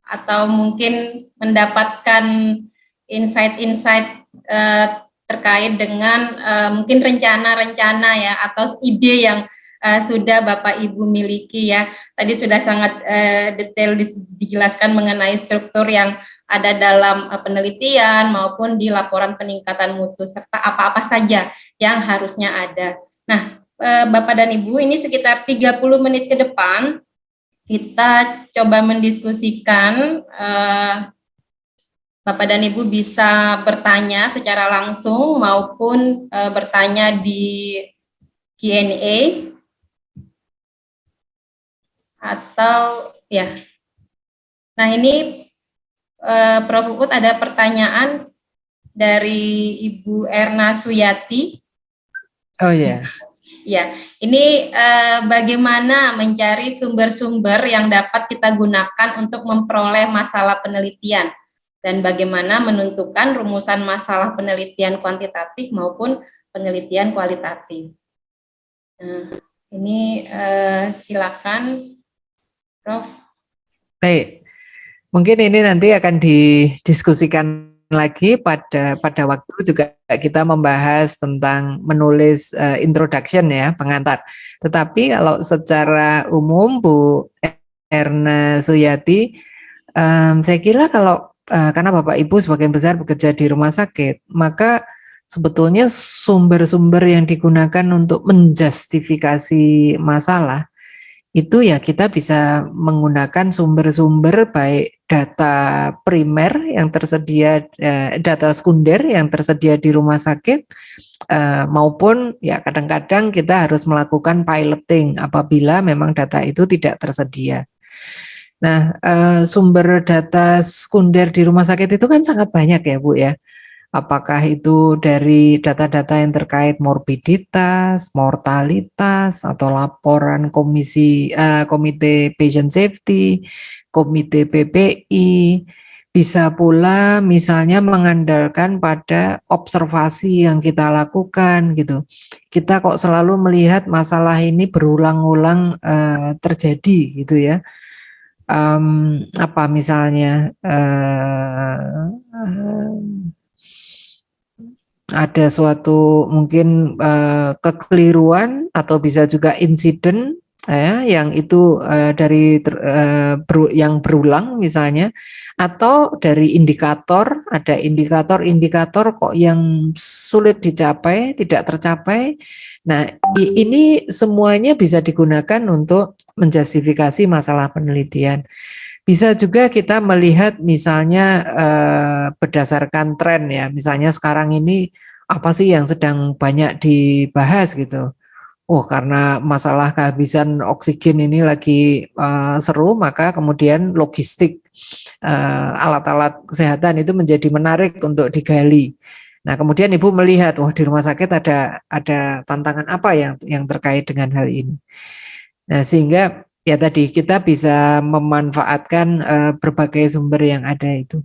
atau mungkin mendapatkan insight-insight terkait dengan mungkin rencana-rencana ya atau ide yang sudah Bapak Ibu miliki ya. Tadi sudah sangat detail dijelaskan mengenai struktur yang ada dalam penelitian maupun di laporan peningkatan mutu serta apa-apa saja yang harusnya ada. Nah, Bapak dan Ibu, ini sekitar 30 menit ke depan kita coba mendiskusikan. Bapak dan Ibu bisa bertanya secara langsung maupun bertanya di Q&A atau ya. Nah, ini Prof. Uut ada pertanyaan dari Ibu Erna Suyati. Oh ya. Ya, ini bagaimana mencari sumber-sumber yang dapat kita gunakan untuk memperoleh masalah penelitian dan bagaimana menentukan rumusan masalah penelitian kuantitatif maupun penelitian kualitatif. Nah, ini silakan, Prof. Baik, mungkin ini nanti akan didiskusikan lagi pada waktu juga kita membahas tentang menulis introduction ya, pengantar. Tetapi kalau secara umum Bu Erna Suyati, saya kira kalau karena Bapak Ibu sebagian besar bekerja di rumah sakit, maka sebetulnya sumber-sumber yang digunakan untuk menjustifikasi masalah itu ya kita bisa menggunakan sumber-sumber baik data primer yang tersedia, data sekunder yang tersedia di rumah sakit, maupun ya kadang-kadang kita harus melakukan piloting apabila memang data itu tidak tersedia. Nah, sumber data sekunder di rumah sakit itu kan sangat banyak ya Bu ya. Apakah itu dari data-data yang terkait morbiditas, mortalitas, atau laporan Komite Patient Safety, Komite PPI, bisa pula misalnya mengandalkan pada observasi yang kita lakukan gitu. Kita kok selalu melihat masalah ini berulang-ulang terjadi gitu ya. Apa misalnya ada suatu mungkin kekeliruan atau bisa juga insiden ya, yang itu yang berulang misalnya, atau dari indikator, ada indikator-indikator kok yang sulit dicapai, tidak tercapai. Nah, ini semuanya bisa digunakan untuk menjustifikasi masalah penelitian. Bisa juga kita melihat misalnya berdasarkan tren ya, misalnya sekarang ini apa sih yang sedang banyak dibahas gitu. Oh, karena masalah kehabisan oksigen ini lagi seru, maka kemudian logistik alat-alat kesehatan itu menjadi menarik untuk digali. Nah, kemudian Ibu melihat, wah di rumah sakit ada tantangan apa yang terkait dengan hal ini. Nah, sehingga ya tadi kita bisa memanfaatkan berbagai sumber yang ada itu.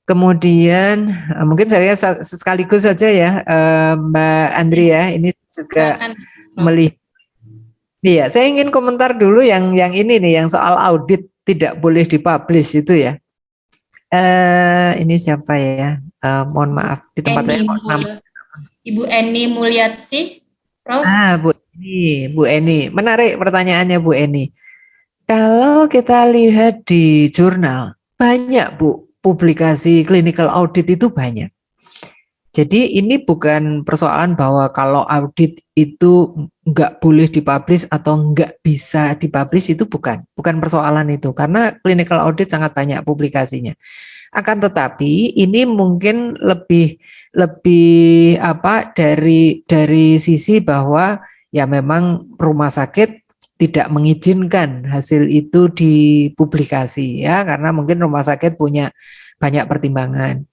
Kemudian mungkin saya sekaligus saja ya Mbak Andri ya, ini juga melihat. Iya, saya ingin komentar dulu yang ini nih, yang soal audit tidak boleh dipublish itu ya. Ini siapa ya? Mohon maaf di tempat saya. Ibu Eni Mulyatsi, Prof. Bu Eni, Bu Eni, menarik pertanyaannya Bu Eni. Kalau kita lihat di jurnal, banyak Bu, publikasi clinical audit itu banyak. Jadi ini bukan persoalan bahwa kalau audit itu nggak boleh dipublish atau nggak bisa dipublish, itu bukan persoalan itu, karena clinical audit sangat banyak publikasinya. Akan tetapi ini mungkin lebih apa dari sisi bahwa ya memang rumah sakit tidak mengizinkan hasil itu dipublikasi ya, karena mungkin rumah sakit punya banyak pertimbangan.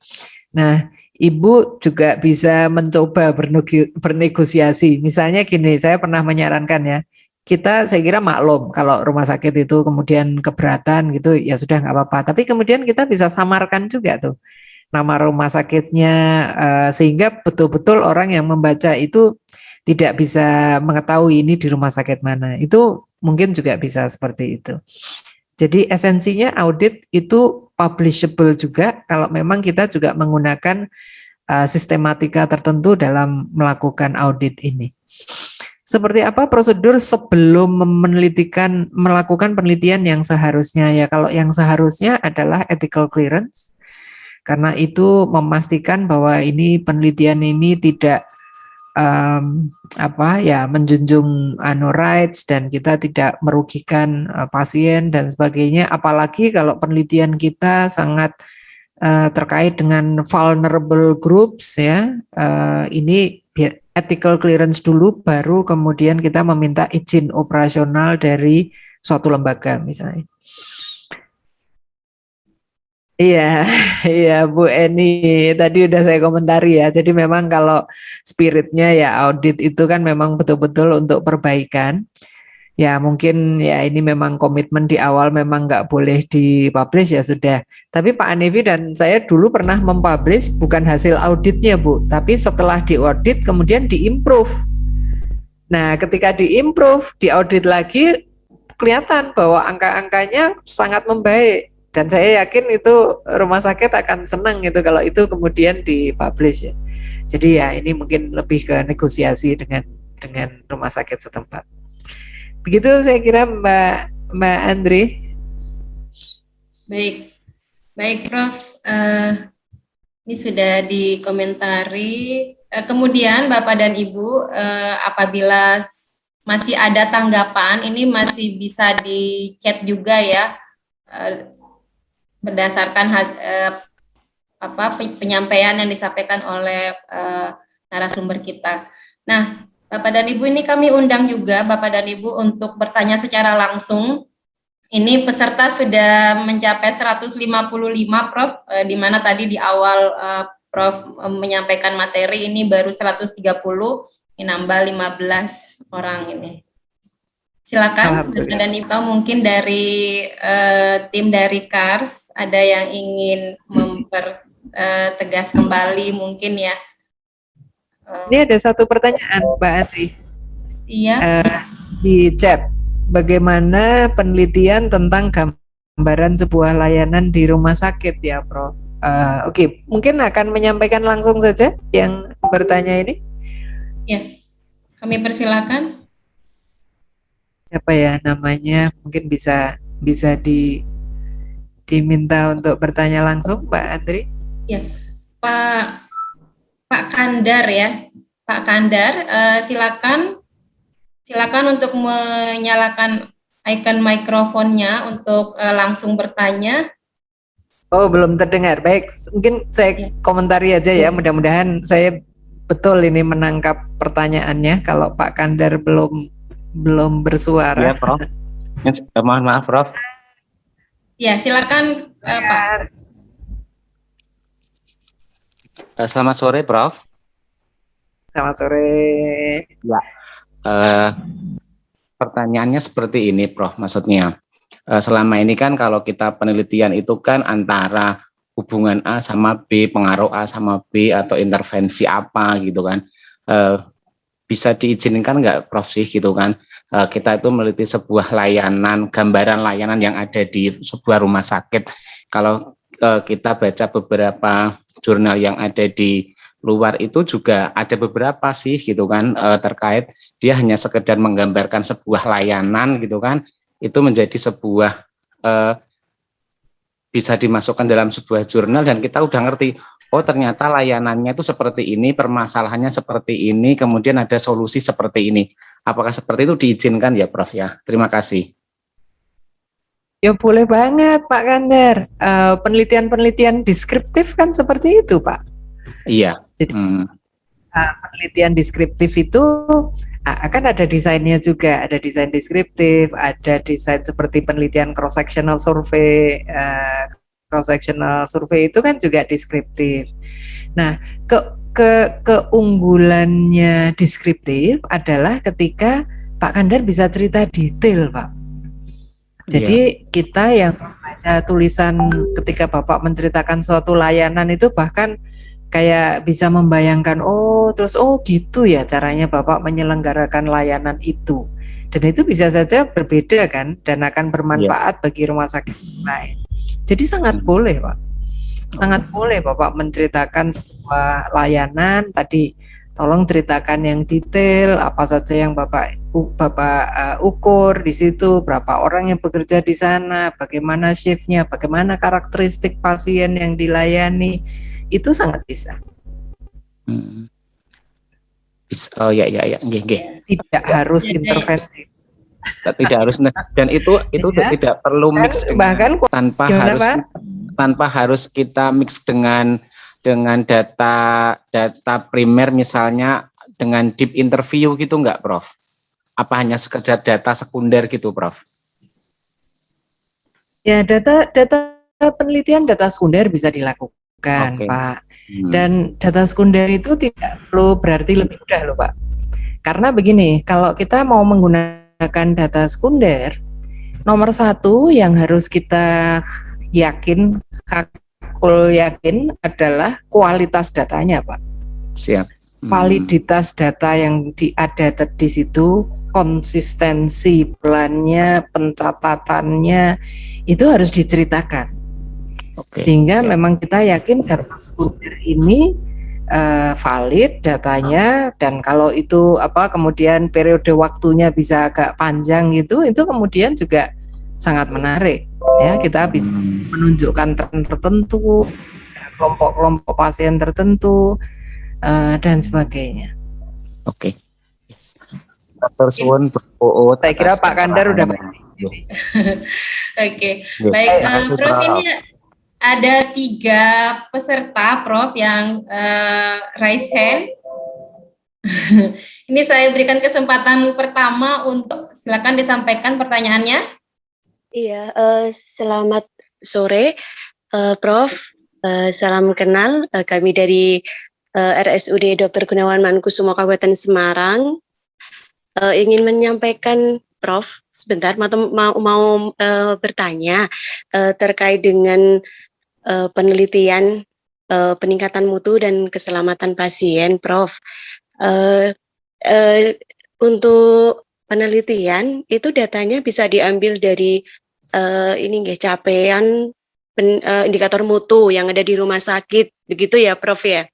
Nah, Ibu juga bisa mencoba bernegosiasi. Misalnya gini, saya pernah menyarankan ya, saya kira maklum kalau rumah sakit itu kemudian keberatan gitu, ya sudah nggak apa-apa. Tapi kemudian kita bisa samarkan juga tuh nama rumah sakitnya, sehingga betul-betul orang yang membaca itu tidak bisa mengetahui ini di rumah sakit mana. Itu mungkin juga bisa seperti itu. Jadi esensinya audit itu publishable juga kalau memang kita juga menggunakan sistematika tertentu dalam melakukan audit ini. Seperti apa prosedur sebelum melakukan penelitian yang seharusnya? Ya, kalau yang seharusnya adalah ethical clearance, karena itu memastikan bahwa ini penelitian ini tidak menjunjung rights dan kita tidak merugikan pasien dan sebagainya. Apalagi kalau penelitian kita sangat terkait dengan vulnerable groups ya, ini ethical clearance dulu, baru kemudian kita meminta izin operasional dari suatu lembaga misalnya. Iya, iya Bu Eni, tadi udah saya komentari ya. Jadi memang kalau spiritnya ya audit itu kan memang betul-betul untuk perbaikan. Ya mungkin ya ini memang komitmen di awal memang nggak boleh dipublish ya sudah. Tapi Pak Anevi dan saya dulu pernah mempublish bukan hasil auditnya Bu, tapi setelah diaudit kemudian diimprove. Nah ketika diimprove, diaudit lagi, kelihatan bahwa angka-angkanya sangat membaik. Dan saya yakin itu rumah sakit akan senang gitu kalau itu kemudian dipublish ya. Jadi ya ini mungkin lebih ke negosiasi dengan rumah sakit setempat. Begitu saya kira Mbak Andri. Baik Prof. Ini sudah dikomentari. Kemudian Bapak dan Ibu, apabila masih ada tanggapan, ini masih bisa di chat juga ya, berdasarkan penyampaian yang disampaikan oleh narasumber kita. Nah, Bapak dan Ibu, ini kami undang juga Bapak dan Ibu untuk bertanya secara langsung. Ini peserta sudah mencapai 155 Prof, di mana tadi di awal Prof menyampaikan materi ini baru 130, ini nambah 15 orang ini. Silakan Bapak dan Ibu, mungkin dari tim dari KARS ada yang ingin mempertegas kembali mungkin ya. Ini ada satu pertanyaan Mbak Andri. Iya. Di chat, bagaimana penelitian tentang gambaran sebuah layanan di rumah sakit ya Prof? Oke, mungkin akan menyampaikan langsung saja yang bertanya ini. Ya, kami persilakan. Siapa ya namanya? Mungkin bisa diminta untuk bertanya langsung Mbak Andri. Ya, Pak Kandar ya, Pak Kandar, silakan untuk menyalakan icon mikrofonnya untuk langsung bertanya. Oh, belum terdengar. Baik, mungkin saya komentari aja ya. Mudah-mudahan saya betul ini menangkap pertanyaannya. Kalau Pak Kandar belum bersuara. Ya, Prof. Mohon maaf, Prof. Ya, silakan Pak. Selamat sore, Prof. Selamat sore. Ya. Pertanyaannya seperti ini, Prof. Maksudnya, selama ini kan kalau kita penelitian itu kan antara hubungan A sama B, pengaruh A sama B, atau intervensi apa gitu kan. Bisa diizinkan nggak, Prof, sih gitu kan, kita itu meneliti sebuah layanan, gambaran layanan yang ada di sebuah rumah sakit. Kalau kita baca beberapa jurnal yang ada di luar itu juga ada beberapa sih gitu kan, terkait dia hanya sekedar menggambarkan sebuah layanan gitu kan, itu menjadi sebuah bisa dimasukkan dalam sebuah jurnal dan kita udah ngerti, oh ternyata layanannya itu seperti ini, permasalahannya seperti ini, kemudian ada solusi seperti ini. Apakah seperti itu diizinkan ya Prof ya? Terima kasih. Ya boleh banget Pak Kandar. Penelitian-penelitian deskriptif kan seperti itu Pak. Iya. Jadi penelitian deskriptif itu akan ada desainnya juga, ada desain deskriptif, ada desain seperti penelitian cross-sectional survey. Cross-sectional survey itu kan juga deskriptif. Nah, keunggulannya deskriptif adalah ketika Pak Kandar bisa cerita detail, Pak. Jadi kita yang membaca tulisan ketika Bapak menceritakan suatu layanan itu bahkan kayak bisa membayangkan, oh terus oh gitu ya caranya Bapak menyelenggarakan layanan itu. Dan itu bisa saja berbeda kan dan akan bermanfaat bagi rumah sakit lain. Jadi sangat boleh Pak, sangat boleh Bapak menceritakan sebuah layanan tadi. Tolong ceritakan yang detail, apa saja yang Bapak ukur di situ, berapa orang yang bekerja di sana, bagaimana shiftnya, bagaimana karakteristik pasien yang dilayani, itu sangat bisa. Oh ya, Tidak harus intervensi. Tidak harus, dan itu ya. Tidak perlu mix dengan, tanpa harus kita mix dengan data primer misalnya dengan deep interview gitu enggak Prof? Apa hanya sekedar data sekunder gitu Prof? Ya data penelitian data sekunder bisa dilakukan Pak. Dan data sekunder itu tidak perlu berarti lebih mudah loh Pak. Karena begini, kalau kita mau menggunakan data sekunder, nomor satu yang harus kita yakin adalah kualitas datanya, Pak. Siap. Validitas data yang ada di situ, konsistensi plannya, pencatatannya itu harus diceritakan. Sehingga memang kita yakin data sekunder ini valid datanya, dan kalau itu kemudian periode waktunya bisa agak panjang itu kemudian juga sangat menarik. Ya, kita bisa menunjukkan tren tertentu, kelompok-kelompok pasien tertentu, dan sebagainya. Oke. Saya kira Pak Kandar udah Oke. Baik, Prof, ini ada 3 peserta Prof yang raise hand. Ini saya berikan kesempatan pertama untuk silakan disampaikan pertanyaannya. Iya, selamat sore, Prof. Salam kenal, kami dari RSUD Dr. Gunawan Mangunkusumo Kabupaten Semarang. Ingin menyampaikan, Prof, sebentar, mau bertanya terkait dengan penelitian peningkatan mutu dan keselamatan pasien, Prof. Untuk penelitian itu datanya bisa diambil dari capaian indikator mutu yang ada di rumah sakit, begitu ya Prof ya.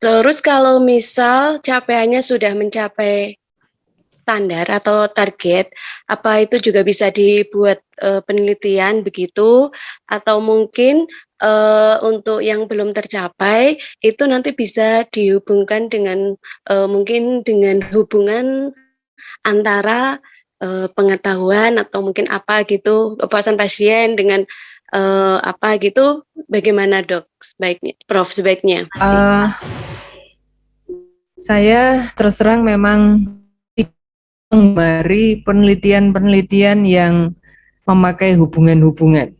Terus kalau misal capaiannya sudah mencapai standar atau target, apa itu juga bisa dibuat penelitian begitu, atau mungkin untuk yang belum tercapai itu nanti bisa dihubungkan dengan mungkin dengan hubungan antara pengetahuan atau mungkin apa gitu kepuasan pasien dengan apa gitu, bagaimana Dok sebaiknya, Prof sebaiknya? Saya terus terang memang menggemari penelitian-penelitian yang memakai hubungan-hubungan.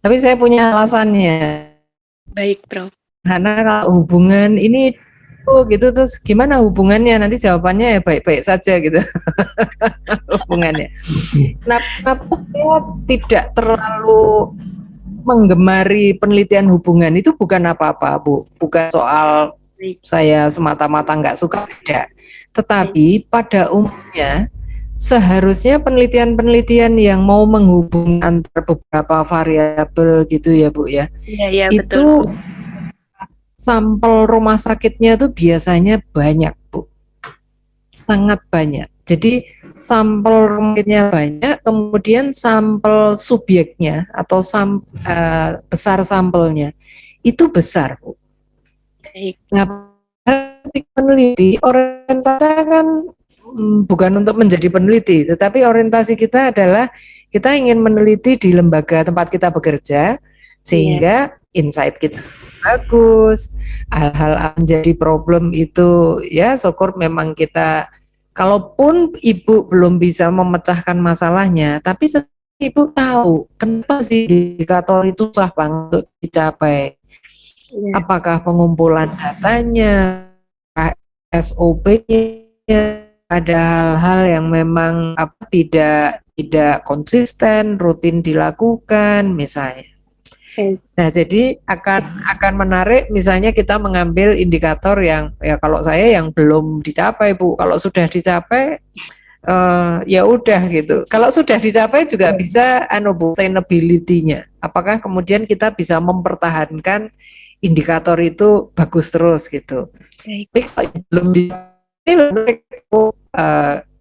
Tapi saya punya alasannya. Baik, Prof. Karena kalau hubungan ini gitu, terus gimana hubungannya? Nanti jawabannya ya baik-baik saja gitu. Hubungannya. Kenapa saya tidak terlalu menggemari penelitian hubungan? Itu bukan apa-apa, Bu. Bukan soal saya semata-mata nggak suka, tidak. Tetapi pada umumnya seharusnya penelitian-penelitian yang mau menghubungkan antara beberapa variabel gitu ya Bu ya, Iya, iya itu betul. sampel rumah sakitnya tuh biasanya banyak Bu, sangat banyak. Jadi sampel rumah sakitnya banyak, kemudian sampel subjeknya atau besar sampelnya itu besar Bu. Baik. Nah, peneliti orientasi kan bukan untuk menjadi peneliti, tetapi orientasi kita adalah kita ingin meneliti di lembaga tempat kita bekerja, Iya. sehingga insight kita bagus, hal-hal menjadi problem itu ya syukur memang kita, kalaupun ibu belum bisa memecahkan masalahnya, tapi ibu tahu kenapa sih indikator itu susah banget untuk dicapai. Iya. Apakah pengumpulan datanya, SOP-nya, ada hal-hal yang memang tidak konsisten, rutin dilakukan misalnya. Baik. Nah, jadi akan menarik misalnya kita mengambil indikator yang ya kalau saya yang belum dicapai Bu, kalau sudah dicapai ya udah gitu. Kalau sudah dicapai juga bisa sustainability-nya. Apakah kemudian kita bisa mempertahankan indikator itu bagus terus gitu. Baik. Tapi kalau belum dicapai,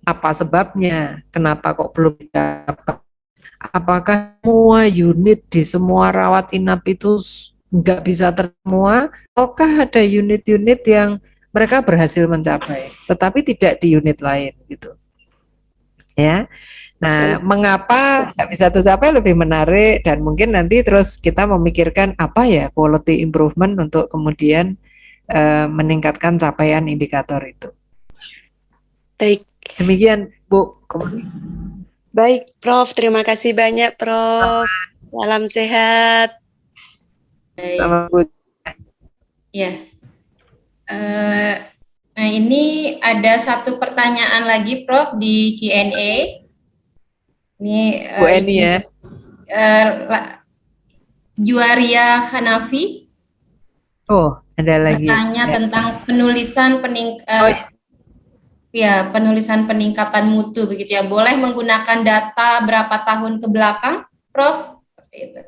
apa sebabnya? Kenapa kok belum dicapai? Apakah semua unit di semua rawat inap itu nggak bisa tersemua? Ataukah ada unit-unit yang mereka berhasil mencapai, tetapi tidak di unit lain gitu? Ya. Nah, mengapa nggak bisa tercapai lebih menarik dan mungkin nanti terus kita memikirkan apa ya quality improvement untuk kemudian meningkatkan capaian indikator itu. Baik. Demikian Bu. Baik, Prof. Terima kasih banyak, Prof. Salam sehat. Baik. Sama Bu. Ya. Nah, ini ada satu pertanyaan lagi, Prof, di Q&A. Ini Bu Eni ya. Juaria Hanafi. Oh, ada lagi. Bertanya tentang penulisan penulisan peningkatan mutu begitu ya. Boleh menggunakan data berapa tahun ke belakang, Prof? Seperti itu.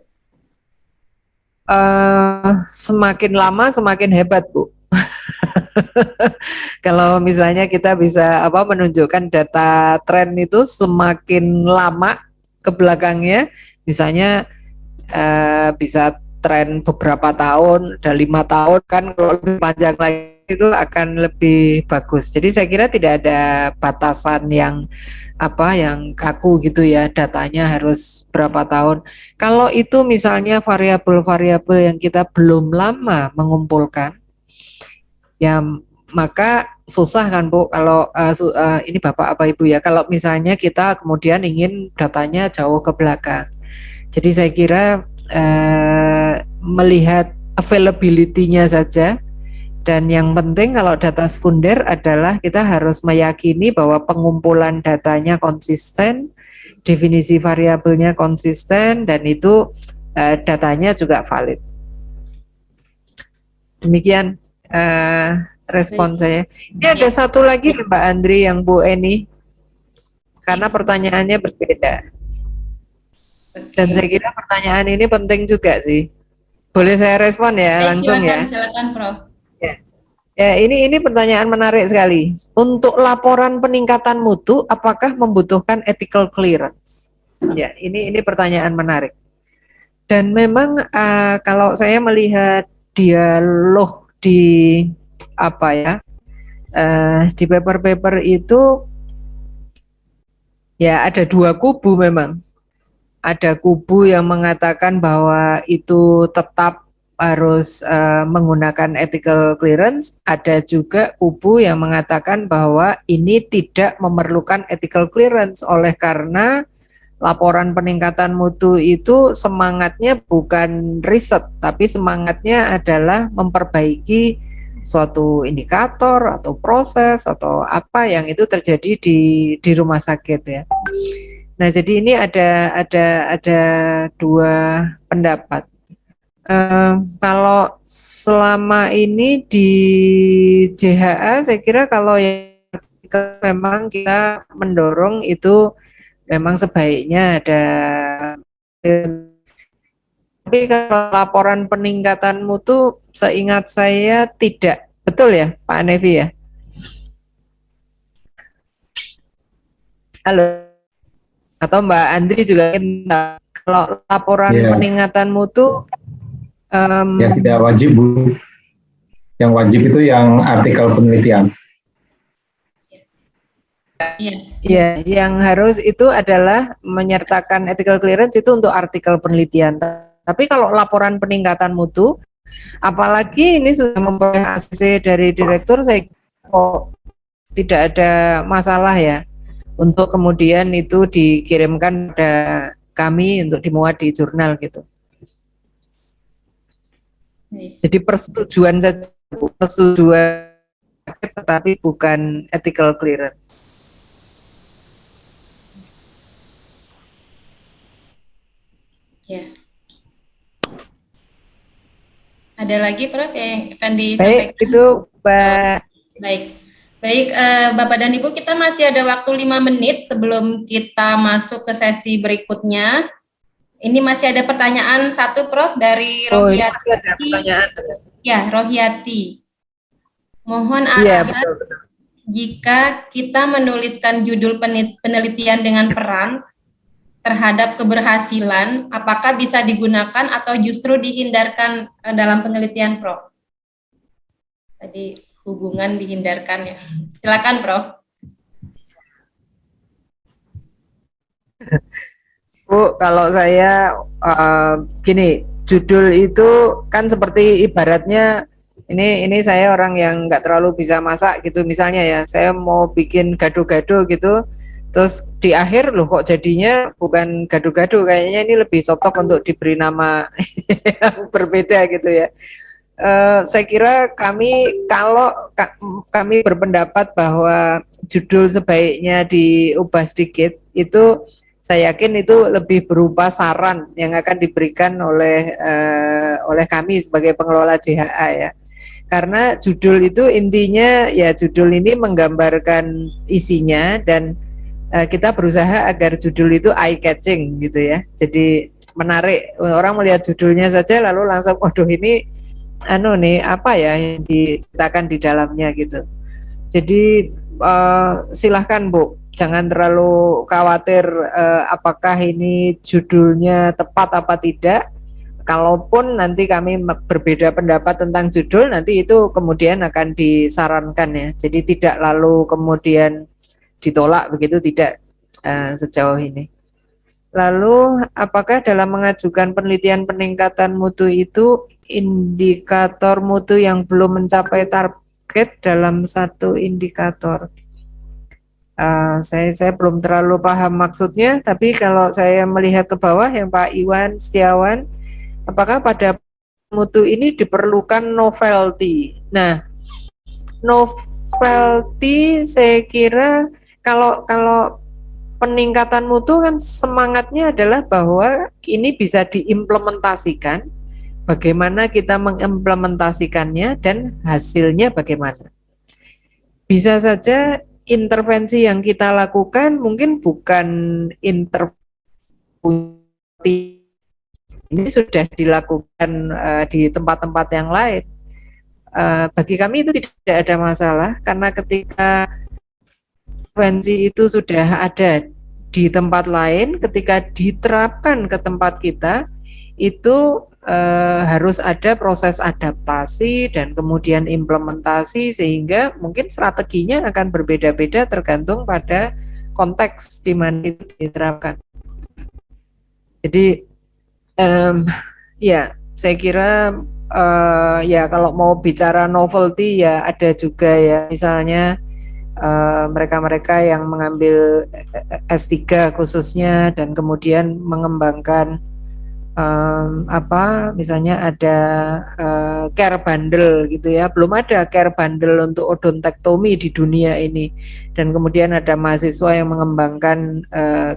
Semakin lama semakin hebat, Bu. Kalau misalnya kita bisa menunjukkan data tren itu semakin lama ke belakangnya, misalnya bisa tren beberapa tahun, ada 5 tahun kan, kalau lebih panjang lagi itu akan lebih bagus. Jadi saya kira tidak ada batasan yang yang kaku gitu ya, datanya harus berapa tahun. Kalau itu misalnya variabel-variabel yang kita belum lama mengumpulkan, ya maka susah kan Bu, kalau ini Bapak apa Ibu ya, kalau misalnya kita kemudian ingin datanya jauh ke belakang. Jadi saya kira melihat availability-nya saja, dan yang penting kalau data sekunder adalah kita harus meyakini bahwa pengumpulan datanya konsisten, definisi variabelnya konsisten, dan itu datanya juga valid. Demikian respon saya. Ini ada satu lagi Mbak Andri yang Bu Eni, karena pertanyaannya berbeda. Dan saya kira pertanyaan ini penting juga sih. Boleh saya respon ya langsung ya? Silakan, Prof. Ya, ini pertanyaan menarik sekali. Untuk laporan peningkatan mutu, apakah membutuhkan ethical clearance? Ya, ini pertanyaan menarik. Dan memang kalau saya melihat dialog di di paper-paper itu, ya ada dua kubu memang. Ada kubu yang mengatakan bahwa itu tetap harus menggunakan ethical clearance, ada juga kubu yang mengatakan bahwa ini tidak memerlukan ethical clearance oleh karena laporan peningkatan mutu itu semangatnya bukan riset, tapi semangatnya adalah memperbaiki suatu indikator atau proses atau apa yang itu terjadi di rumah sakit ya. Nah, jadi ini ada dua pendapat. Kalau selama ini di JHA saya kira kalau yang memang kita mendorong itu memang sebaiknya ada. Tapi kalau laporan peningkatan mutu seingat saya tidak. Betul ya Pak Nevi ya? Halo. Atau Mbak Andri juga kalau laporan peningkatan mutu ya tidak wajib Bu. Yang wajib itu yang artikel penelitian. Iya, yang harus itu adalah menyertakan ethical clearance itu untuk artikel penelitian. Tapi kalau laporan peningkatan mutu, apalagi ini sudah memperoleh ACC dari direktur, saya kok tidak ada masalah ya untuk kemudian itu dikirimkan pada kami untuk dimuat di jurnal gitu. Jadi persetujuan saja, persetujuan tetapi bukan ethical clearance. Ya. Ada lagi Prof yang akan disampaikan? Baik, itu Mbak. Baik, Bapak dan Ibu, kita masih ada waktu 5 menit sebelum kita masuk ke sesi berikutnya. Ini masih ada pertanyaan satu Prof dari Rohiati. Masih ada pertanyaan. Ya, Rohiati. Mohon arahan jika kita menuliskan judul penelitian dengan peran terhadap keberhasilan, apakah bisa digunakan atau justru dihindarkan dalam penelitian Prof? Tadi hubungan dihindarkan ya. Silakan Prof. Bu, kalau saya gini, judul itu kan seperti ibaratnya ini saya orang yang nggak terlalu bisa masak gitu misalnya ya, saya mau bikin gado-gado gitu, terus di akhir loh kok jadinya bukan gado-gado, kayaknya ini lebih cocok untuk diberi nama yang berbeda gitu ya. Saya kira kalau kami berpendapat bahwa judul sebaiknya diubah sedikit, itu saya yakin itu lebih berupa saran yang akan diberikan oleh kami sebagai pengelola JHA ya. Karena judul itu intinya ya, judul ini menggambarkan isinya dan kita berusaha agar judul itu eye catching gitu ya. Jadi menarik, orang melihat judulnya saja lalu langsung waduh ini apa ya yang diceritakan di dalamnya gitu. Jadi silahkan Bu, jangan terlalu khawatir apakah ini judulnya tepat apa tidak. Kalaupun nanti kami berbeda pendapat tentang judul, nanti itu kemudian akan disarankan ya. Jadi tidak lalu kemudian ditolak begitu, tidak sejauh ini. Lalu apakah dalam mengajukan penelitian peningkatan mutu itu indikator mutu yang belum mencapai target dalam satu indikator? Saya belum terlalu paham maksudnya, tapi kalau saya melihat ke bawah yang Pak Iwan Setiawan, apakah pada mutu ini diperlukan novelty? Nah, novelty saya kira kalau peningkatan mutu kan semangatnya adalah bahwa ini bisa diimplementasikan, bagaimana kita mengimplementasikannya dan hasilnya bagaimana. Bisa saja intervensi yang kita lakukan mungkin bukan intervensi, ini sudah dilakukan di tempat-tempat yang lain. Bagi kami itu tidak ada masalah, karena ketika intervensi itu sudah ada di tempat lain, ketika diterapkan ke tempat kita, itu harus ada proses adaptasi dan kemudian implementasi, sehingga mungkin strateginya akan berbeda-beda tergantung pada konteks di mana itu diterapkan. Jadi ya saya kira ya kalau mau bicara novelty ya ada juga ya, misalnya mereka-mereka yang mengambil S3 khususnya dan kemudian mengembangkan misalnya ada care bundle gitu ya, belum ada care bundle untuk odontektomi di dunia ini, dan kemudian ada mahasiswa yang mengembangkan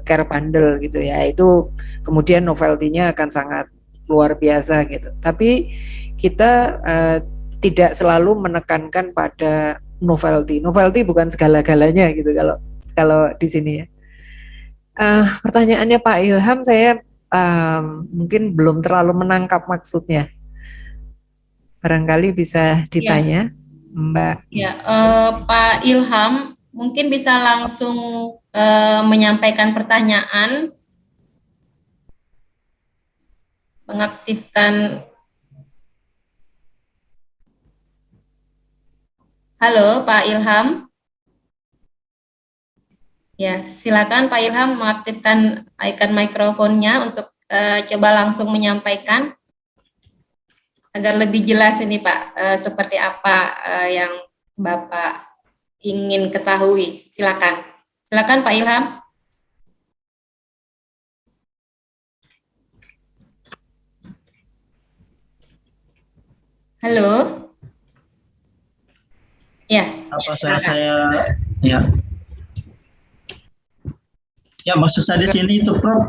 care bundle gitu ya, itu kemudian novelty-nya akan sangat luar biasa gitu. Tapi kita tidak selalu menekankan pada novelty. Novelty bukan segala-galanya gitu kalau di sini ya. Pertanyaannya Pak Ilham, saya mungkin belum terlalu menangkap maksudnya. Barangkali bisa ditanya, Mbak. Ya, Pak Ilham mungkin bisa langsung menyampaikan pertanyaan, mengaktifkan. Halo, Pak Ilham. Ya, silakan Pak Ilham mengaktifkan icon mikrofonnya untuk coba langsung menyampaikan agar lebih jelas ini Pak, seperti apa yang Bapak ingin ketahui. Silakan. Silakan Pak Ilham. Halo. Ya. Apa saya ya. Ya, maksud saya di sini itu Prof,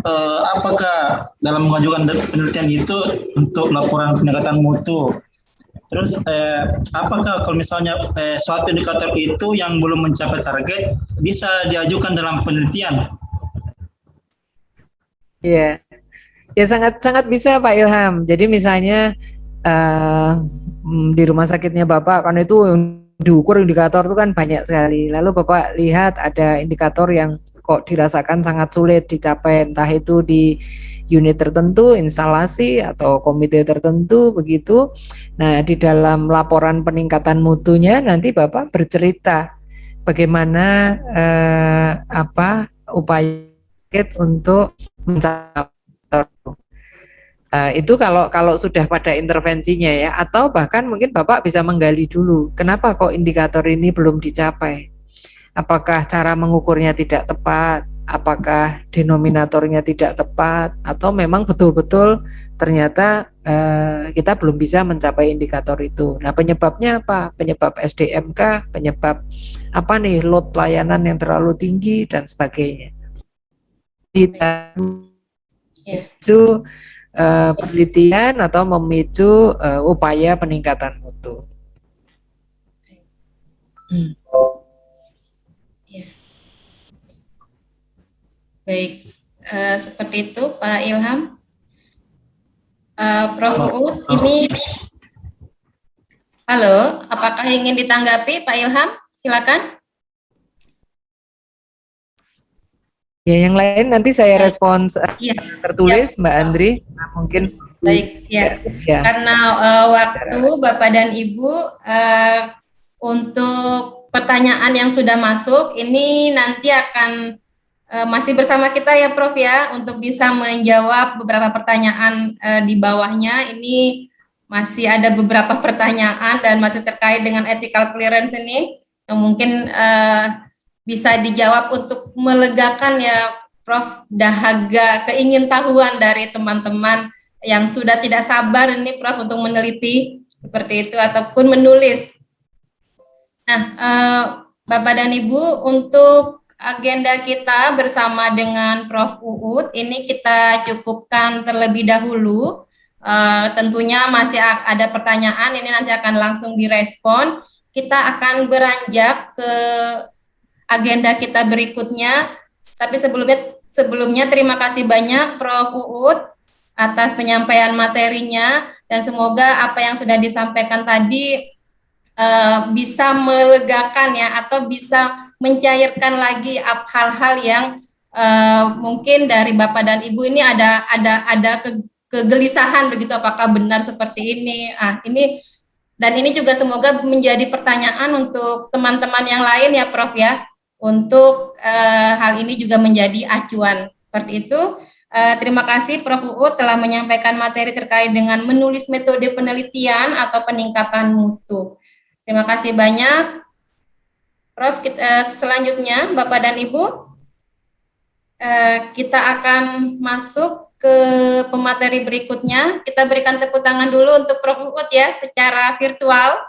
apakah dalam mengajukan penelitian itu untuk laporan peningkatan mutu, terus apakah kalau misalnya suatu indikator itu yang belum mencapai target bisa diajukan dalam penelitian? Ya, ya sangat bisa Pak Ilham. Jadi misalnya di rumah sakitnya Bapak kan itu diukur indikator itu kan banyak sekali. Lalu Bapak lihat ada indikator yang kok dirasakan sangat sulit dicapai, entah itu di unit tertentu, instalasi atau komite tertentu begitu. Nah, di dalam laporan peningkatan mutunya nanti Bapak bercerita bagaimana upaya untuk mencapai itu kalau sudah pada intervensinya ya, atau bahkan mungkin Bapak bisa menggali dulu kenapa kok indikator ini belum dicapai. Apakah cara mengukurnya tidak tepat, apakah denominatornya tidak tepat, atau memang betul-betul ternyata kita belum bisa mencapai indikator itu. Nah, penyebabnya apa? Penyebab SDMK, penyebab apa nih, load pelayanan yang terlalu tinggi dan sebagainya. Itu penelitian atau memicu upaya peningkatan mutu. Baik, seperti itu Pak Ilham. Prof. Uut, ini, halo, apakah ingin ditanggapi Pak Ilham? Silakan. Ya, yang lain nanti saya respons tertulis, Mbak Andri. Nah, mungkin baik ya. Karena waktu Bapak dan Ibu untuk pertanyaan yang sudah masuk ini nanti akan masih bersama kita ya Prof ya, untuk bisa menjawab beberapa pertanyaan di bawahnya. Ini masih ada beberapa pertanyaan dan masih terkait dengan ethical clearance ini yang mungkin bisa dijawab untuk melegakan ya Prof, dahaga keingintahuan dari teman-teman yang sudah tidak sabar ini Prof untuk meneliti seperti itu ataupun menulis. Nah, Bapak dan Ibu, untuk agenda kita bersama dengan Prof. Uut ini kita cukupkan terlebih dahulu. Tentunya masih ada pertanyaan, ini nanti akan langsung direspon. Kita akan beranjak ke agenda kita berikutnya. Tapi sebelumnya terima kasih banyak Prof. Uut atas penyampaian materinya, dan semoga apa yang sudah disampaikan tadi bisa melegakan ya, atau bisa mencairkan lagi hal-hal yang mungkin dari Bapak dan Ibu ini ada kegelisahan begitu, apakah benar seperti ini. Dan ini juga semoga menjadi pertanyaan untuk teman-teman yang lain ya Prof ya, untuk hal ini juga menjadi acuan seperti itu. Terima kasih Prof. Uut telah menyampaikan materi terkait dengan menulis metode penelitian atau peningkatan mutu. Terima kasih banyak, Prof. Selanjutnya, Bapak dan Ibu, kita akan masuk ke pemateri berikutnya. Kita berikan tepuk tangan dulu untuk Prof. Uut ya, secara virtual.